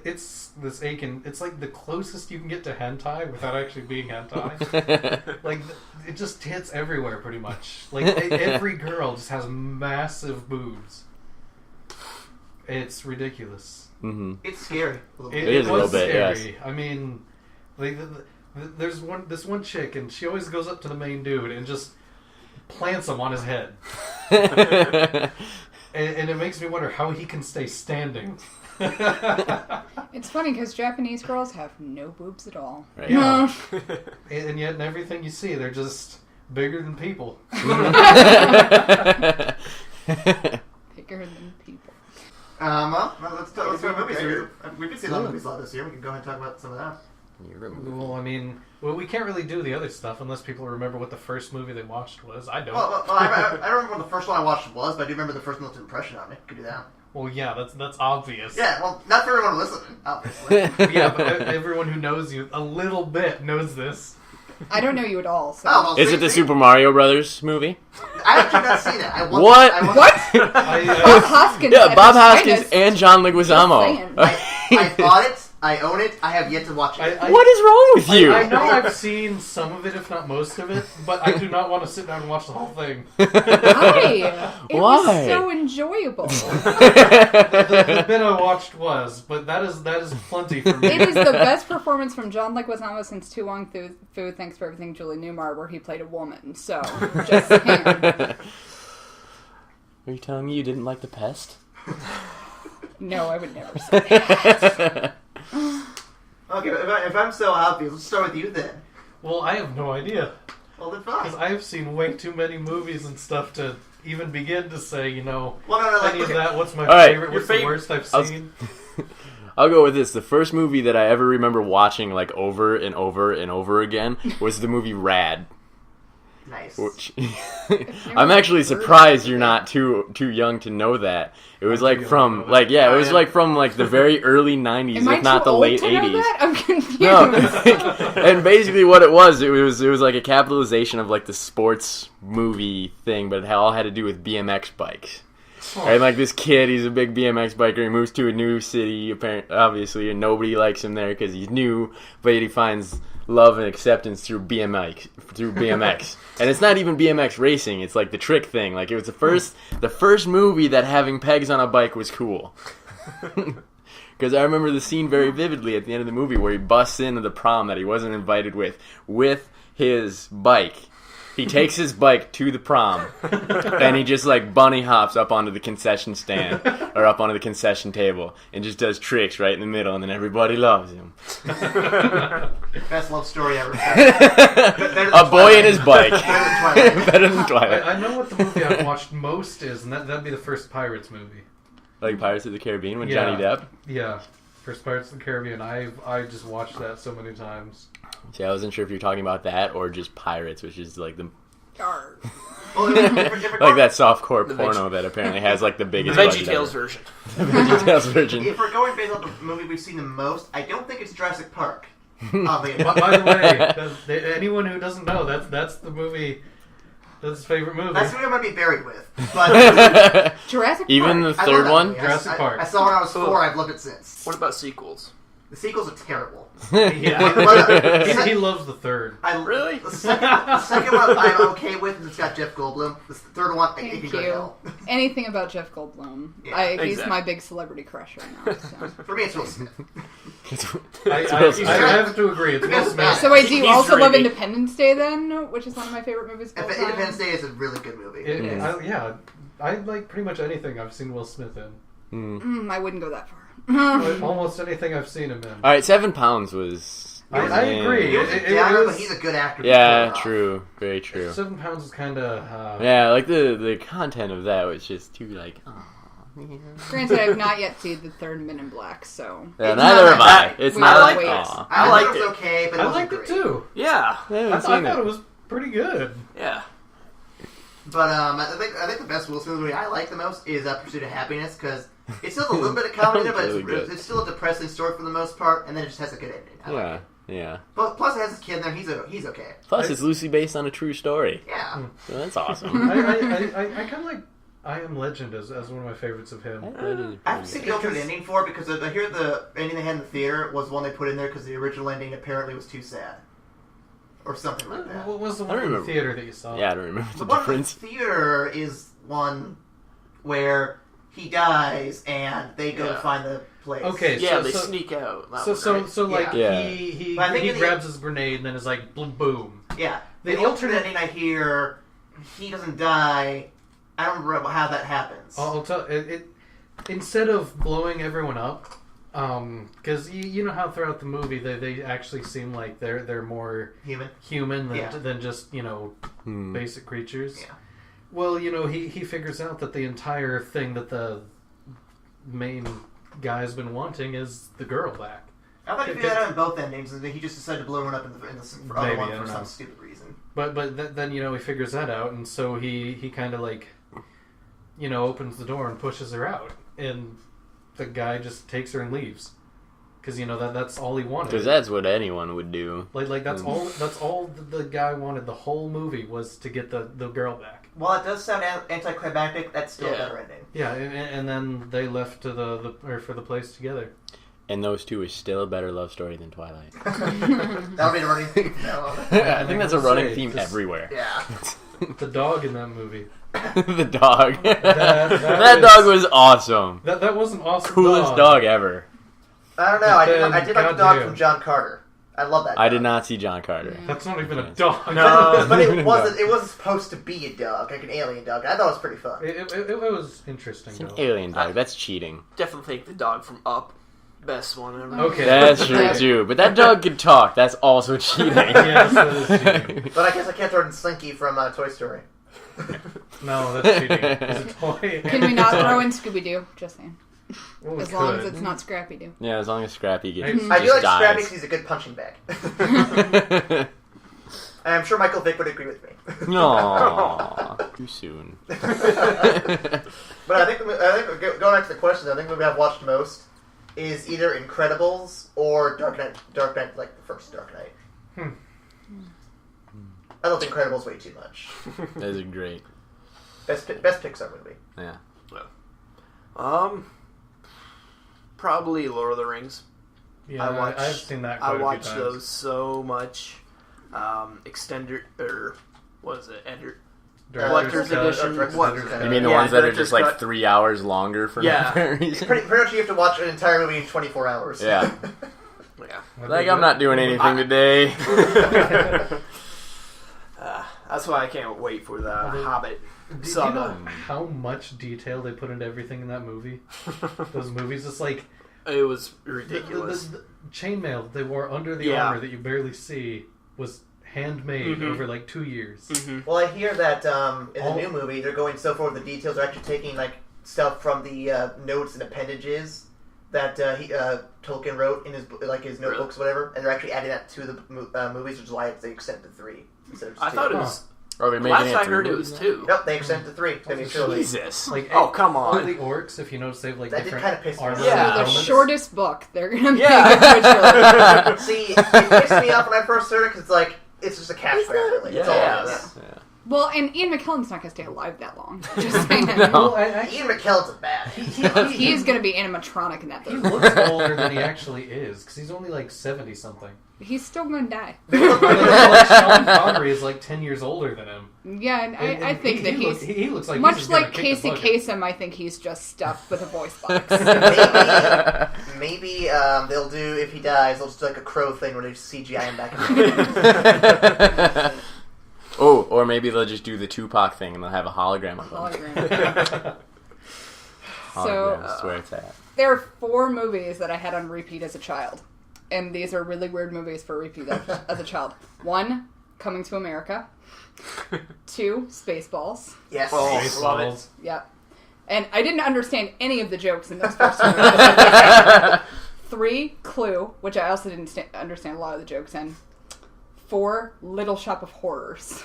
it's this Aiken. It's like the closest you can get to hentai without actually being hentai. Like it just hits everywhere, pretty much. Like every girl just has massive boobs. It's ridiculous. Mm-hmm. It's scary. It is a little bit, scary. yes. I mean, like there's this one chick, and she always goes up to the main dude and just plants him on his head. And it makes me wonder how he can stay standing. It's funny because Japanese girls have no boobs at all. Right. Yeah. And yet in everything you see, they're just bigger than people. Bigger than people. Well, let's go to movies. We've been seeing a lot of movies a lot this year. We can go ahead and talk about some of that. Well, I mean, we can't really do the other stuff unless people remember what the first movie they watched was. I don't. Well, I don't remember what the first one I watched was, but I do remember the first one that left an impression on me. Could do that. Well, yeah, that's obvious. Yeah, well, not for everyone listening, obviously. Yeah, but everyone who knows you a little bit knows this. I don't know you at all. So. Oh, well, Is it the Super Mario Brothers movie? I actually not seen it. What? Bob Hoskins. Yeah, at Bob his Hoskins finest. and John Leguizamo. I thought it. I own it. I have yet to watch it. What is wrong with you? I know I've seen some of it, if not most of it, but I do not want to sit down and watch the whole thing. Why? It Why? was so enjoyable. The bit I watched was, but that is plenty for me. It is the best performance from John Leguizamo since Too Long Fu, Thanks for Everything, Julie Newmar, where he played a woman. So, just saying. Are you telling me you didn't like The Pest? No, I would never say that. Okay, if I'm so obvious, let's start with you then. Well, I have no idea. Well, then fine. Because I've seen way too many movies and stuff to even begin to say, Well, no, like, any of okay. that. What's my right, favorite? What's the worst I've seen? I'll go with this. The first movie that I ever remember watching like over and over and over again was the movie Rad. Nice. Which I'm actually surprised you're not too young to know that. It was like from like it was like from like the very early 90s, Am I if not too the old late to know 80s. that? I'm confused. No, and basically what it was like a capitalization of like the sports movie thing, but it all had to do with BMX bikes. Right, like this kid, he's a big BMX biker. He moves to a new city, obviously, and nobody likes him there because he's new. But he finds love and acceptance through BMX, and it's not even BMX racing. It's like the trick thing. Like it was the first movie that having pegs on a bike was cool. Because I remember the scene very vividly at the end of the movie where he busts into the prom that he wasn't invited with his bike. He takes his bike to the prom, and he just like bunny hops up onto the concession stand or up onto the concession table and just does tricks right in the middle, and then everybody loves him. Best love story ever. A boy and his bike. Better than Twilight. I know what the movie I've watched most is, and that'd be the first Pirates movie. Like Pirates of the Caribbean with Yeah. Johnny Depp. Yeah, first Pirates of the Caribbean. I just watched that so many times. See, I wasn't sure if you're talking about that or just Pirates, which is like the Arr. Well, like that softcore porno that apparently has like the biggest budget VeggieTales ever. version. The VeggieTales version. If we're going based on the movie we've seen the most, I don't think it's Jurassic Park. Oddly By, enough. by the way, anyone who doesn't know, that's the movie. That's his favorite movie. That's what I'm going to be buried with. But Jurassic Even Park. the I third love that one? movie. Jurassic Park. I saw it when I was 4. I've loved it since. What about sequels? The sequels are terrible. Yeah, he loves the third. Really? The second one I'm okay with, and it's got Jeff Goldblum. The third one, it Thank can go to you. hell. Anything about Jeff Goldblum. Yeah, He's exactly. my big celebrity crush right now. So, For me, it's Will Smith. I have to agree. It's Will Smith. so wait, do you He's also love dreamy. Independence Day then? Which is one of my favorite movies of all time? Independence Day is a really good movie. I like pretty much anything I've seen Will Smith in. I wouldn't go that far. Almost anything I've seen him in. All right, 7 Pounds was. I agree. He was a downer, but he's a good actor. Yeah, before, true. Very true. 7 Pounds is kind of. Yeah, like the content of that was just too like. Oh, Granted, I've not yet seen the third Men in Black, so yeah, It's neither not have that I. It's We not gotta like. wait. Aw. I liked thought it was it. okay, but it I wasn't liked it great. too. Yeah. I haven't I seen thought it. it was pretty good. Yeah. But I think the best Will Smith movie I like the most is Pursuit of Happiness, because it still has a little bit of comedy in it, but Really good. it's still a depressing story for the most part, and then it just has a good ending. I like Yeah, it. yeah. But plus, it has his kid in there. He's okay. Plus, it's loosely based on a true story. Yeah. So that's awesome. I kind of like I Am Legend as one of my favorites of him. I have to see the alternate ending for it because I hear the ending they had in the theater was one they put in there because the original ending apparently was too sad. Or something like that. What was the I one in the remember. theater that you saw? Yeah, I don't remember The the one in the difference. theater is one where he dies and they go to Yeah. find the place. Okay, Yeah, they so, sneak out. That So was so great. so like Yeah. he But I think in the- grabs his grenade and then is like boom boom. Yeah. The The alternate alternate- ending I hear, he doesn't die. I don't remember how that happens. I'll tell it. Instead of blowing everyone up, because you know how throughout the movie they actually seem like they're more Human. human than, Yeah. than just basic creatures. Yeah. Well, he figures out that the entire thing that the main guy's been wanting is the girl back. I thought he figured that out in both endings, and then he just decided to blow one up in the other Maybe, one I for don't some know. stupid reason. But then he figures that out, and so he kind of like opens the door and pushes her out, and the guy just takes her and leaves because that's all he wanted. Because that's what anyone would do. Like that's all the guy wanted. The whole movie was to get the girl back. While it does sound anticlimactic, that's still a Yeah. better ending. Yeah, and then they left to for the place together. And those two is still a better love story than Twilight. That'll be the running theme from now on. I think that's a running theme everywhere. Yeah. The dog in that movie. The dog. That dog was awesome. That was an awesome Coolest dog ever. I don't know. I did like the dog from John Carter. I love that dog. I did not see John Carter. That's not even a dog. No. But it wasn't supposed to be a dog, like an alien dog. I thought it was pretty fun. It was interesting, It's an though. alien dog. That's cheating. Definitely think the dog from Up. Best one ever. Okay. That's true, too. But that dog could talk. That's also cheating. Yes, that is cheating. But I guess I can't throw in Slinky from Toy Story. No, that's cheating. It's a toy. Can we not throw in Scooby-Doo? Just saying. Well, we As long as could. it's not Scrappy-Doo. Yeah, as long as Scrappy gets I I do like dies. Scrappy because he's a good punching bag. And I'm sure Michael Vick would agree with me. No, too soon. But I think going back to the questions, I think the movie I've watched most is either Incredibles or Dark Knight, like the first Dark Knight. I love Incredibles way too much. Those are great. Best Pixar movie. Yeah. Probably Lord of the Rings. Yeah, I've seen that quite I a few watched times. those so much. Extended, or what is it? Collector's Director's Edition. Cut. What? Director's Cut. You mean the Yeah, ones that are Director's just like Cut. 3 hours longer for Yeah. no apparent reason? Pretty much you have to watch an entire movie in 24 hours. Yeah. Yeah. Like, I'm not doing anything today. That's why I can't wait for the Hobbit Do you saga. know how much detail they put into everything in that movie? Those movies, it's like It was the ridiculous. chainmail they wore under the armor that you barely see was handmade over like 2 years. Well, I hear that in the new movie, they're going so far with the details. They're actually taking like stuff from the notes and appendages that Tolkien wrote in his notebooks, whatever, and they're actually adding that to the movies, which is why they extended to 3 instead of just I 2. thought it was. Are they making Last it I three heard, it movies was now? 2. Nope, they extended to 3. It's gonna be a trilogy. Jesus. Like, Oh, come all on. the orcs, if you notice, they've like That did different kinda piss me armor off. Yeah. The elements. shortest book. They're gonna make Yeah. a trilogy. See, it pissed me off when I first heard it because it's like it's just a cash grab, really. It's all it is. Yeah. Well, and Ian McKellen's not gonna stay alive that long. Just saying. Well, Ian McKellen's a bad. He's gonna be animatronic in that He movie. looks older than he actually is, because he's only like 70 something. He's still gonna die. Like Sean Connery is like 10 years older than him. Yeah, and I think that he's he looks like much he's just gonna like kick the Casey bucket. Kasem. I think he's just stuffed with a voice box. Maybe they'll do, if he dies, they'll just do like a Crow thing where they just CGI him back in. Oh, or maybe they'll just do the Tupac thing and they'll have a hologram of him. Hologram. Hologram, that's where it's at. There are 4 movies that I had on repeat as a child. And these are really weird movies for repeat as a child. 1, Coming to America. 2, Spaceballs. Yes. Oh, love it. Yep. And I didn't understand any of the jokes in those first 2 movies. 3, Clue, which I also didn't understand a lot of the jokes in. 4, Little Shop of Horrors.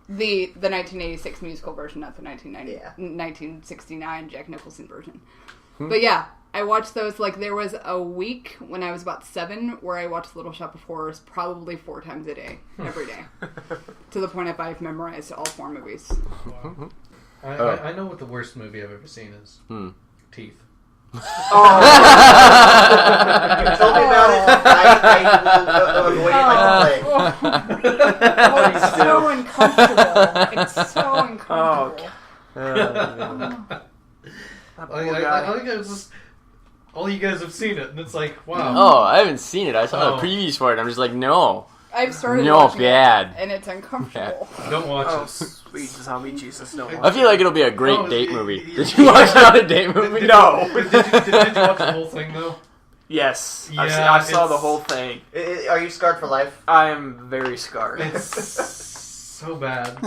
The 1986 musical version, not the 1969 Jack Nicholson version. But yeah, I watched those, like, there was a week when I was about 7 where I watched Little Shop of Horrors probably 4 times a day, every day. To the point if I've memorized all 4 movies. Wow. I know what the worst movie I've ever seen is. Teeth. You told me about it. I will avoid it like the plague. Oh, it's so uncomfortable. It's so uncomfortable. I think it's just all you guys have seen it, and it's like, wow. Oh, I haven't seen it. I saw Oh. the previews for it. I'm just like, no. I've started No, watching bad. it, and it's uncomfortable. Don't watch Oh, it. sweet zombie Jesus, no. I feel like it'll be a great Oh, date y- movie. y- Did you watch it on a date movie? No. Did you watch the whole thing though? Yes, Yeah, I saw the it's- whole thing. Are you scarred for life? I am very scarred. It's so bad.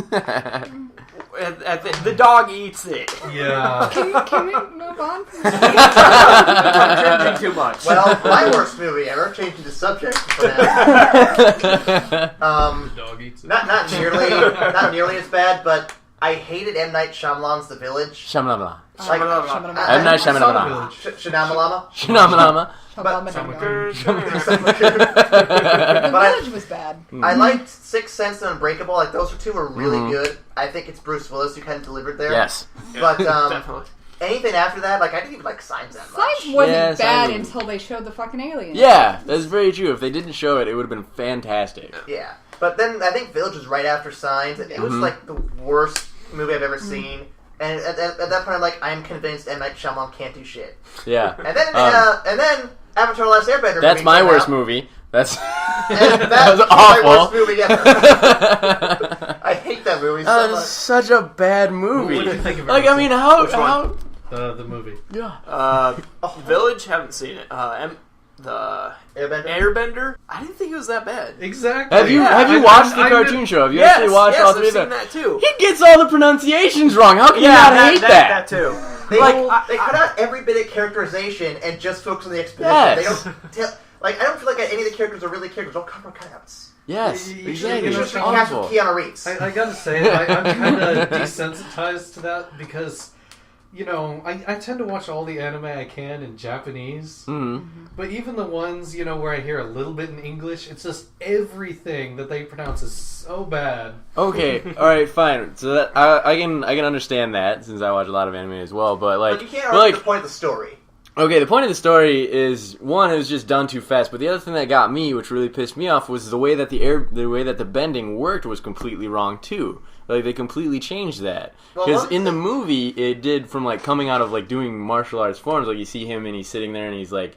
The dog eats it. Yeah. Can we move on? I'm cringing too much. Well, my worst movie ever. Changing the subject for now. Dog eats it. Not nearly as bad, but I hated M. Night Shyamalan's The Village. Shamlamla. Like, M. Night Shyamalan. Shinamalama. Shinamalama. The But Village was bad. I liked Sixth Sense and Unbreakable. Like those 2 were really good. I think it's Bruce Willis who kind of delivered there. Yes. But Definitely. anything after that, like, I didn't even like Signs that much. Signs wasn't Yeah, bad Signs- until they showed the fucking alien. Yeah, that's very true. If they didn't show it, it would have been fantastic. Yeah. But then I think Village was right after Signs, and it was like the worst movie I've ever seen. And at that point, I'm like, I'm convinced M. Night Shyamalan can't do shit. Yeah. And then Avatar: The Last Airbender. That's movie my came worst out, movie. That's and that was my awful. worst movie ever. I hate that movie so That much. is such a bad movie. What did you think of it? Like, I mean, how? Which one? The movie. Yeah. Village, haven't seen it. The Airbender? Airbender, I didn't think it was that bad. Exactly. Have you watched the cartoon show? Have you actually watched all three I've of them? seen that too. He gets all the pronunciations wrong. How can you not hate that too. They, Like, they cut out every bit of characterization and just focus on the exposition. Yes. They don't tell. Like, I don't feel like any of the characters are really characters. Don't cover cutouts. Yes, You- exactly. You know, should It's be cast awful. with Keanu Reeves. I gotta say, I'm kind of desensitized to that because, you know, I tend to watch all the anime I can in Japanese. Mm-hmm. But even the ones, you know, where I hear a little bit in English, it's just everything that they pronounce is so bad. Okay, all right, fine. So that I can understand that since I watch a lot of anime as well. But like, But you can't argue the point of the story. okay, the point of the story is one, it was just done too fast. But the other thing that got me, which really pissed me off, was the way that the bending worked was completely wrong too. Like they completely changed that Well, because one in the thing- movie it did from like coming out of like doing martial arts forms. Like you see him and he's sitting there and he's like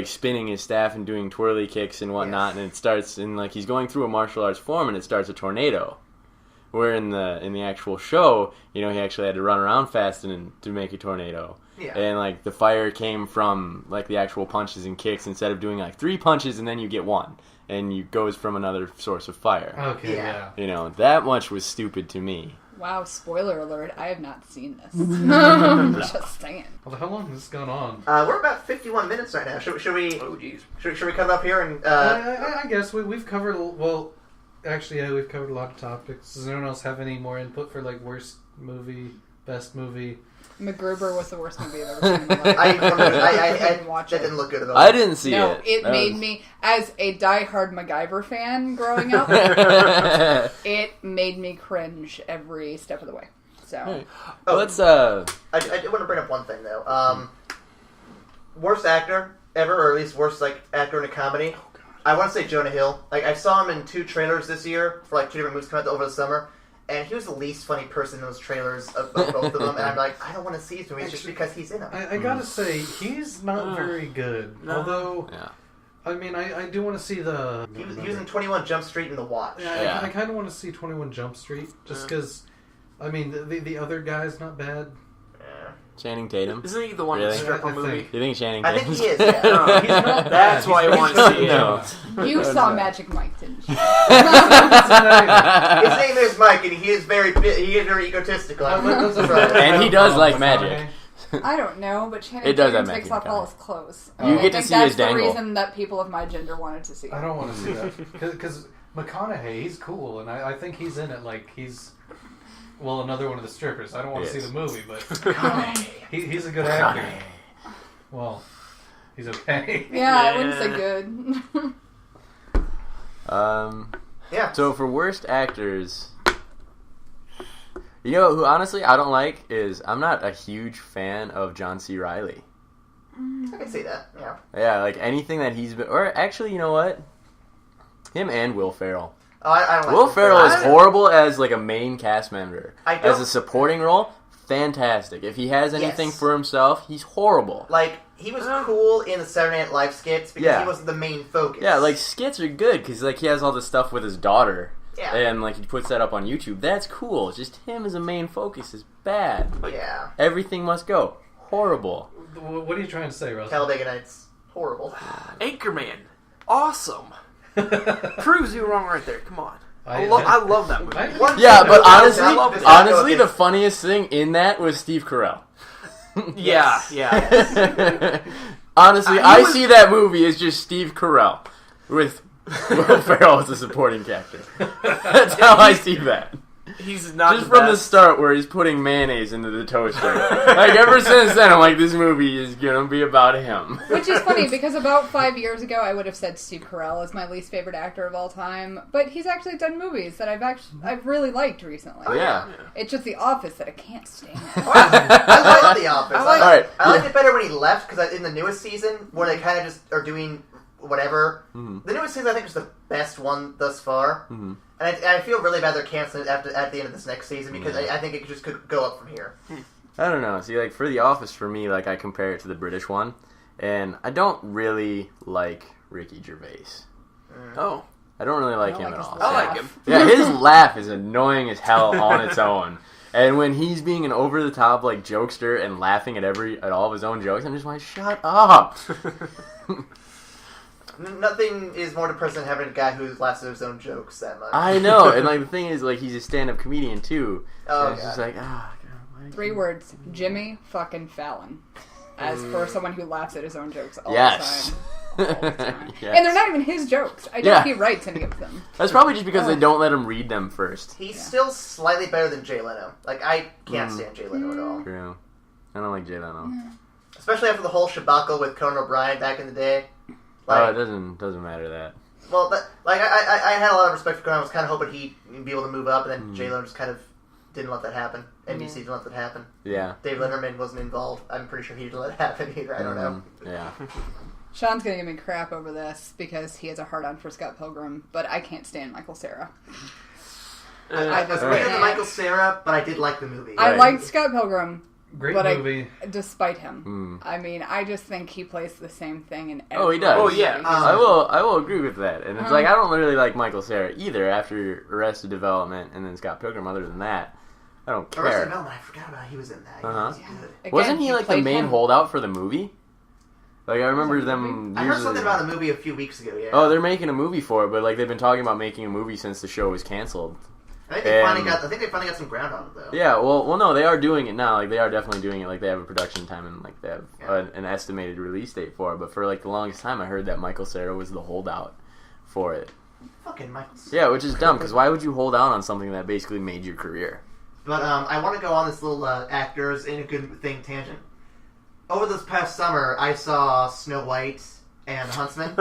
spinning his staff and doing twirly kicks and whatnot, and it starts and like he's going through a martial arts form and it starts a tornado. Where in the actual show, you know, he actually had to run around fast to make a tornado. Yeah. And like the fire came from like the actual punches and kicks instead of doing like 3 punches and then you get 1 and you goes from another source of fire. Okay, Yeah. yeah. You know, that much was stupid to me. Wow, spoiler alert, I have not seen this. Just saying. Well, how long has this gone on? We're about 51 minutes right now. Should we? Oh, jeez. Should we cut it up here and? I guess we've covered, well, actually, yeah, we've covered a lot of topics. Does anyone else have any more input for, like, worst movie, best movie? MacGruber was the worst movie I've ever seen in my life. I didn't watch that it. didn't look good at all. I didn't see No, it. it That made was- me, as a diehard MacGyver fan growing up, it made me cringe every step of the way. So, Right. Oh. Let's I do want to bring up one thing though. Worst actor ever, or at least worst like actor in a comedy. I want to say Jonah Hill. Like I saw him in 2 trailers this year for like 2 different movies coming out over the summer, and he was the least funny person in those trailers of both of them. And I'm like, I don't want to see his movies just because he's in them. I gotta say, he's not very good. No. Although, yeah. I mean, I do want to see the... He was in 21 Jump Street in The Watch. Yeah, I Yeah. kind of want to see 21 Jump Street, just because, I mean, the other guy's not bad. Yeah. Channing Tatum. Isn't he the one in Really? the stripper I think- movie? You think Channing I Tatum? think he is. Yeah. No, He's not bad. That's why I He's want very to see it. No. you saw Magic Mike, didn't you? His name is Mike, and he is very egotistical. That's right. And he does like magic. I don't know, but Channing It does Tatum have takes magic off all in his clothes. You I get to think see that's his dangle. the reason that people of my gender wanted to see it. I don't want to see that. Because McConaughey, he's cool, and I think he's in it like he's... Well, another one of the strippers. I don't want to see Yes. the movie, but he's a good actor. Well, he's okay. Yeah, I wouldn't say good. Yeah. So for worst actors, you know who honestly I don't like is I'm not a huge fan of John C. Reilly. I can see that. Yeah. Yeah, like anything that he's been, or actually, you know what? Him and Will Ferrell. Oh, I don't like Will Ferrell is I- horrible as like a main cast member. I don't- As a supporting role, fantastic. If he has anything Yes. for himself, he's horrible. Like, he was cool in the Saturday Night Live skits because Yeah. he wasn't the main focus. Yeah, like skits are good because like he has all this stuff with his daughter. Yeah. And like he puts that up on YouTube. That's cool. Just him as a main focus is bad. Yeah. Everything must go. Horrible. What are you trying to say, Russell? Talladega Nights. Horrible. Anchorman. Awesome. Proves you wrong right there. Come on. I I love that movie. One Yeah, thing but I honestly, love this honestly, episode the funniest thing in that was Steve Carell. Yeah, yeah. Honestly, He I was- see that movie as just Steve Carell with Will Ferrell as a supporting character. That's how I see that. He's not just from the start where he's putting mayonnaise into the toaster. Like, ever since then, I'm like, this movie is gonna be about him. Which is funny, because about 5 years ago, I would have said Steve Carell is my least favorite actor of all time. But he's actually done movies that I've really liked recently. Oh, yeah. It's just The Office that I can't stand. I like The Office. I liked Yeah. it better when he left, because in the newest season, where they kind of just are doing whatever, the newest season I think is the best one thus far. And I feel really bad they're canceling it at the end of this next season, because I think it just could go up from here. I don't know. See, like, for The Office, for me, like, I compare it to the British one, and I don't really like Ricky Gervais. Oh. I don't really like him at all. I like him. Yeah, his laugh is annoying as hell on its own. And when he's being an over-the-top, like, jokester and laughing at all of his own jokes, I'm just like, shut up! Nothing is more depressing than having a guy who laughs at his own jokes that much. I know, and, like, the thing is, like, he's a stand-up comedian, too. Oh, so it's just like, God, 3 words. Jimmy fucking Fallon. As for someone who laughs at his own jokes all yes. the time. All the time. Yes. And they're not even his jokes. I don't think he writes any of them. That's probably just because they don't let him read them first. He's still slightly better than Jay Leno. Like, I can't stand Jay Leno at all. True. I don't like Jay Leno. Especially after the whole shabacle with Conan O'Brien back in the day. Like, it doesn't matter that. Well, I had a lot of respect for Conan. I was kind of hoping he'd be able to move up, and then Jay Leno just kind of didn't let that happen. NBC didn't let that happen. Yeah. Dave Letterman wasn't involved. I'm pretty sure he didn't let it happen either. I don't know. Yeah. Sean's gonna give me crap over this because he has a hard-on for Scott Pilgrim, but I can't stand Michael Cera. I was afraid of the Michael Cera, but I did like the movie. I liked Scott Pilgrim. Great but movie. Despite him. I mean, I just think he plays the same thing in every Oh, he does. Oh, yeah. I will agree with that. And it's like, I don't really like Michael Cera either after Arrested Development and then Scott Pilgrim. Other than that, I don't care. Arrested Development, I forgot about he was in that. He was good. Again, Wasn't he like the played main him. holdout for the movie? Like, I remember them I heard something about a movie a few weeks ago, yeah. Oh, they're making a movie for it, but like they've been talking about making a movie since the show was canceled. I think they finally got some ground on it, though. Yeah, well, no, they are doing it now. Like, they are definitely doing it. Like, they have a production time and like they have an estimated release date for it. But for like the longest time, I heard that Michael Cera was the holdout for it. Fucking Michael Cera. Yeah, which is dumb because why would you hold out on something that basically made your career? But I want to go on this little actors in a good thing tangent. Over this past summer, I saw Snow White and the Huntsman.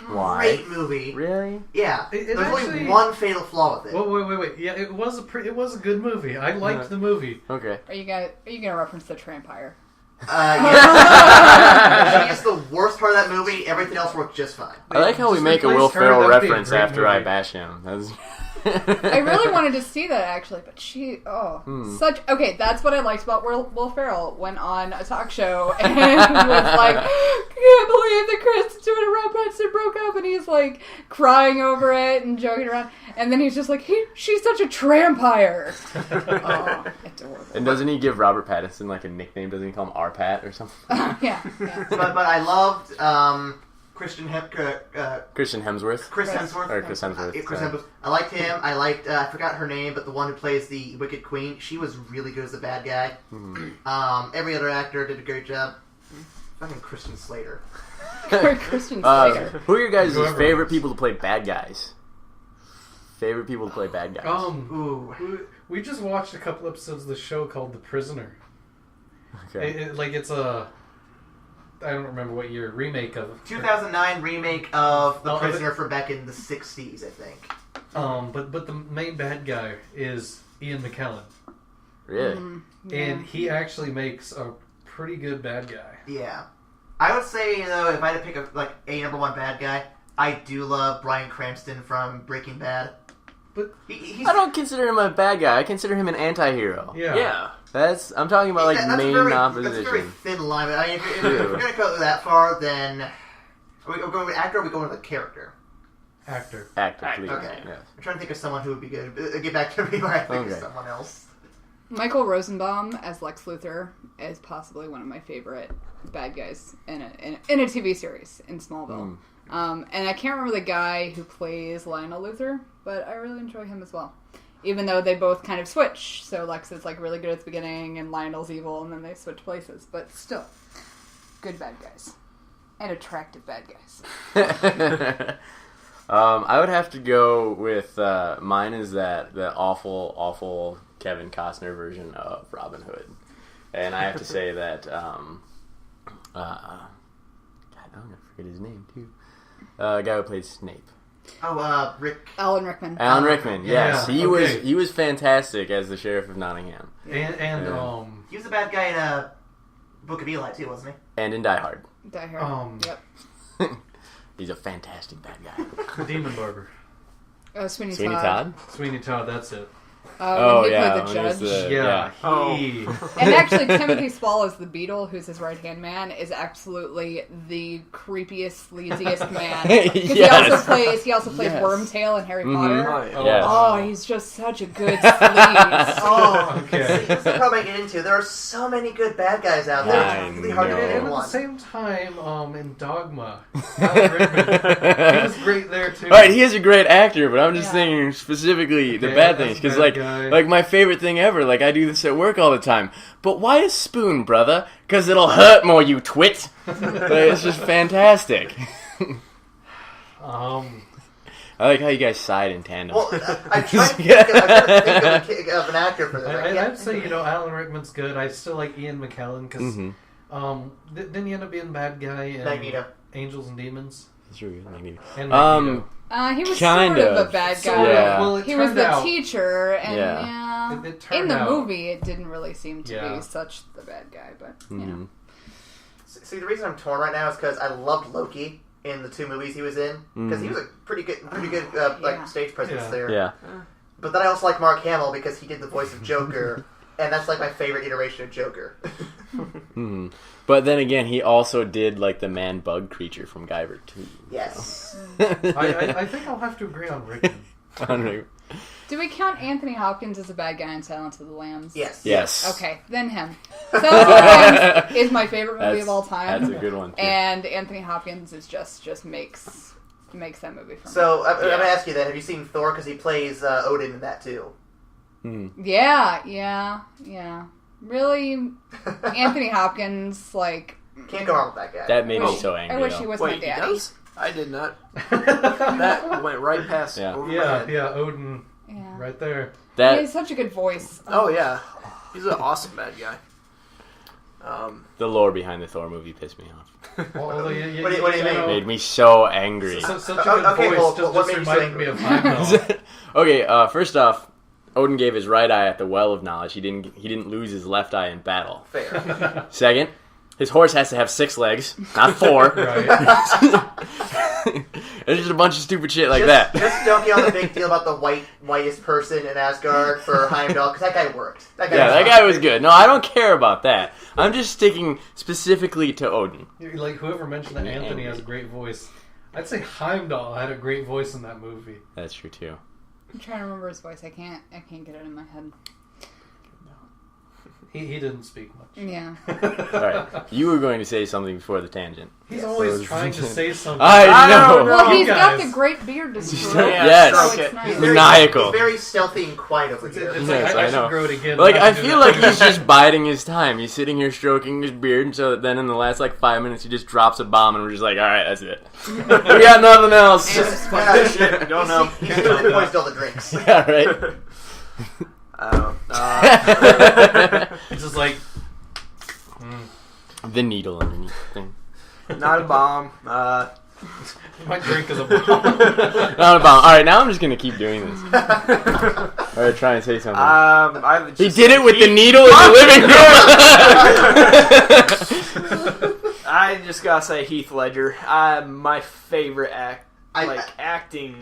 Why? Great movie. Really? Yeah. It There's only actually- one fatal flaw with it. Wait. Yeah, it was a good movie. I liked the movie. Okay. Are you gonna reference the Trampire? Yeah. She's the worst part of that movie. Everything else worked just fine. I like how we Just make a Will replaced her, Ferrell that'd be a reference great after I movie. bash him. That's... I really wanted to see that actually, but such okay. That's what I liked about Will Ferrell. Went on a talk show and was like, "Can't believe that Kristen Stewart and Rob Pattinson broke up," and he's like crying over it and joking around, and then he's just like, "She's such a trampire." Oh, adorable. And doesn't he give Robert Pattinson like a nickname? Doesn't he call him R-Pat or something? Yeah. But I loved Christian Hemsworth. Chris Hemsworth. Or Chris Hemsworth. Chris sorry. Hemsworth. I liked him. I liked, I forgot her name, but the one who plays the Wicked Queen, she was really good as the bad guy. Every other actor did a great job. Fucking Christian Slater. Christian Slater. Who are your guys' Whoever favorite else. people to play bad guys? Favorite people to play bad guys? Ooh. We just watched a couple episodes of the show called The Prisoner. Okay. It's a I don't remember what year remake of 2009 remake of The Oh, Prisoner from back in the 60s, I think. But the main bad guy is Ian McKellen, Really? and he actually makes a pretty good bad guy. Yeah. I would say, though, if I had to pick a number one bad guy, I do love Bryan Cranston from Breaking Bad. But He's, I don't consider him a bad guy. I consider him an anti-hero. yeah. I'm talking about like that's main That's a very opposition. thin line. But I mean, if we're going to go that far, then are we going with actor or are we going with character? Actor. Actor, please. Okay. Yes. I'm trying to think of someone who would be good. Get back to me when I think of Okay. someone else. Michael Rosenbaum as Lex Luthor is possibly one of my favorite bad guys in a TV series in Smallville. And I can't remember the guy who plays Lionel Luthor, but I really enjoy him as well. Even though they both kind of switch. So Lex is like really good at the beginning and Lionel's evil and then they switch places. But still, good bad guys. And attractive bad guys. I would have to go with mine is the awful Kevin Costner version of Robin Hood, and I have to say that God, I'm gonna forget his name too. Guy who played Snape. Oh, Alan Rickman. Alan Rickman. Yes, Yeah, he was fantastic as the sheriff of Nottingham, And he was a bad guy in Book of Eli too, wasn't he? and in Die Hard. Die Hard. Yep. He's a fantastic bad guy. the Demon Barber. Sweeney Sweeney Todd. Todd. Sweeney Todd, that's it. Oh, When he yeah, played when the he was judge. the- And actually, Timothy Spall as the Beetle, who's his right-hand man, is absolutely the creepiest, sleaziest man. 'Cause Yes. he also plays Yes. Wormtail in Harry Mhm. Potter. Yes. Oh, he's just such a good sleaze. Oh. Okay. That's the problem I get into. There are so many good bad guys out there. It's really hard to know. pick And at the one. same time, in Dogma, Alan Rickman, he was great there too. All right, he is a great actor, but I'm just Yeah. thinking specifically the Yeah, bad that's things a because bad guy. like my favorite thing ever. Like I do this at work all the time. But why a spoon, brother? Because it'll hurt more, you twit. Like, it's just fantastic. I like how you guys sighed in tandem. Well, I'm trying to think of an actor for this. I'd say Alan Rickman's good. I still like Ian McKellen because didn't he end up being a bad guy in Magneto. Angels and Demons? That's really good. Maybe. And Magneto. He was Kind sort of of. a bad guy. Sort of. Yeah. Well, it He was turned the out- teacher, and Yeah. It turned in the out- movie, it didn't really seem to Yeah. be such the bad guy. But Mhm. See, the reason I'm torn right now is because I loved Loki in the 2 movies he was in because he was a pretty good Yeah. stage presence Yeah. there. Yeah. But then I also like Mark Hamill because he did the voice of Joker, and that's like my favorite iteration of Joker. Mhm. But then again, he also did like the man bug creature from Guyver too. Yes. I think I'll have to agree on Rickman. do we count Anthony Hopkins as a bad guy in Silence of the Lambs? Yes. Yes. Okay, then him. Silence of the Lambs is my favorite movie of all time. That's a good one too. And Anthony Hopkins is just makes that movie for me. So I'm gonna ask you then: have you seen Thor? Because he plays Odin in that too. Yeah. Really, Anthony Hopkins, like... Can't go wrong with that guy. That made me so angry. I wish though. he was Wait, my daddy. he does? I did not. That went right past Yeah. over my head. Yeah, Odin, Yeah. right there. He That has such a good voice. Oh, yeah. He's an awesome bad guy. the lore behind the Thor movie pissed me off. Although What do you mean? Made me so angry. Such a good Okay, voice well, what just made you so reminded me angry? of Heimdall. Okay, first off, Odin gave his right eye at the Well of Knowledge. He didn't lose his left eye in battle. Fair. Second, his horse has to have 6 legs, not 4. Right. There's just a bunch of stupid shit like that. Just don't get on the big deal about the whitest person in Asgard for Heimdall, because that guy worked. Yeah, that guy was good. No, I don't care about that. I'm just sticking specifically to Odin. Like, whoever mentioned that Anthony has a great voice. I'd say Heimdall had a great voice in that movie. That's true too. I'm trying to remember his voice. I can't get it in my head. He didn't speak much. Yeah. Alright, you were going to say something before the tangent. He's always trying to say something. I know! Well, You he's got guys. the great beard to stroke. Yes. So Okay. it's nice. He's very, Maniacal. He's very stealthy and quiet over here. It's Yes, like, I I know. should grow it again. Like, but I can do feel that. like he's just biding his time. He's sitting here stroking his beard, so that then in the last, 5 minutes, he just drops a bomb, and we're just like, alright, that's it. We got nothing else. Don't know. He's doing the voice all the drinks. Yeah, right? It's just like, The needle underneath the thing. Not a bomb. my drink is a bomb. Not a bomb. Alright, now I'm just gonna keep doing this. Alright, try and say something. He did it with the needle in the living room! I just gotta say Heath Ledger. My favorite acting.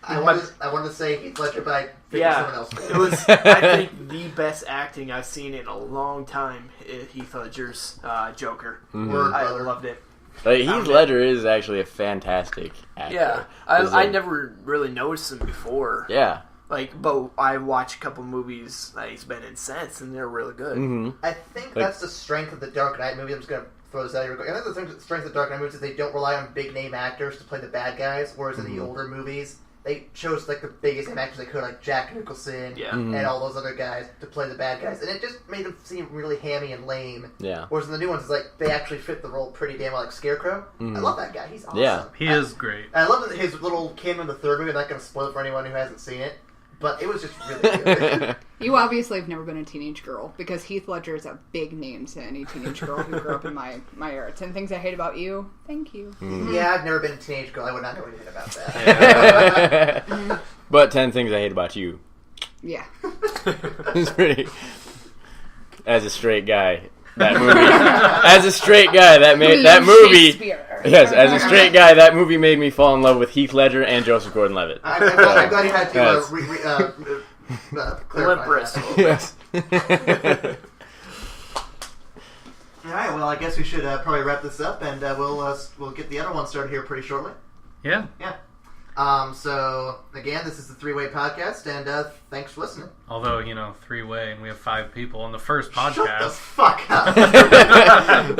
I wanted to say Heath Ledger, but I figured someone else would. It was, I think, the best acting I've seen in a long time. Heath Ledger's Joker. Word, I brother. loved it. Heath Ledger is actually a fantastic actor. Yeah, I never really noticed him before. Yeah. But I watched a couple movies that he's been in since, and they're really good. Mm-hmm. I think that's the strength of the Dark Knight movie. I'm just going to throw this out here real quick. I think the strength of the Dark Knight movies is they don't rely on big name actors to play the bad guys, whereas in the older movies, they chose like the biggest actors they could, like Jack Nicholson and all those other guys to play the bad guys, and it just made them seem really hammy and lame. Yeah. Whereas in the new ones, it's like they actually fit the role pretty damn well. Like Scarecrow, I love that guy. He's awesome. Yeah, he is great. I love that his little cameo in the third movie. I'm not going to spoil it for anyone who hasn't seen it, but it was just really good. You obviously have never been a teenage girl, because Heath Ledger is a big name to any teenage girl who grew up in my era. 10 Things I Hate About You. Thank you. Yeah, I've never been a teenage girl. I would not know anything about that. But 10 Things I Hate About You. Yeah. It's pretty. As a straight guy, that movie. As a straight guy, that movie. Yes, as a straight guy, that movie made me fall in love with Heath Ledger and Joseph Gordon-Levitt. I'm glad you had to clarify that. Yes. All right. Well, I guess we should probably wrap this up, and we'll get the other one started here pretty shortly. Yeah. Yeah. So again, this is the Threeway Podcast, and thanks for listening. Although, Three-way, and we have 5 people on the first podcast. Shut the fuck up.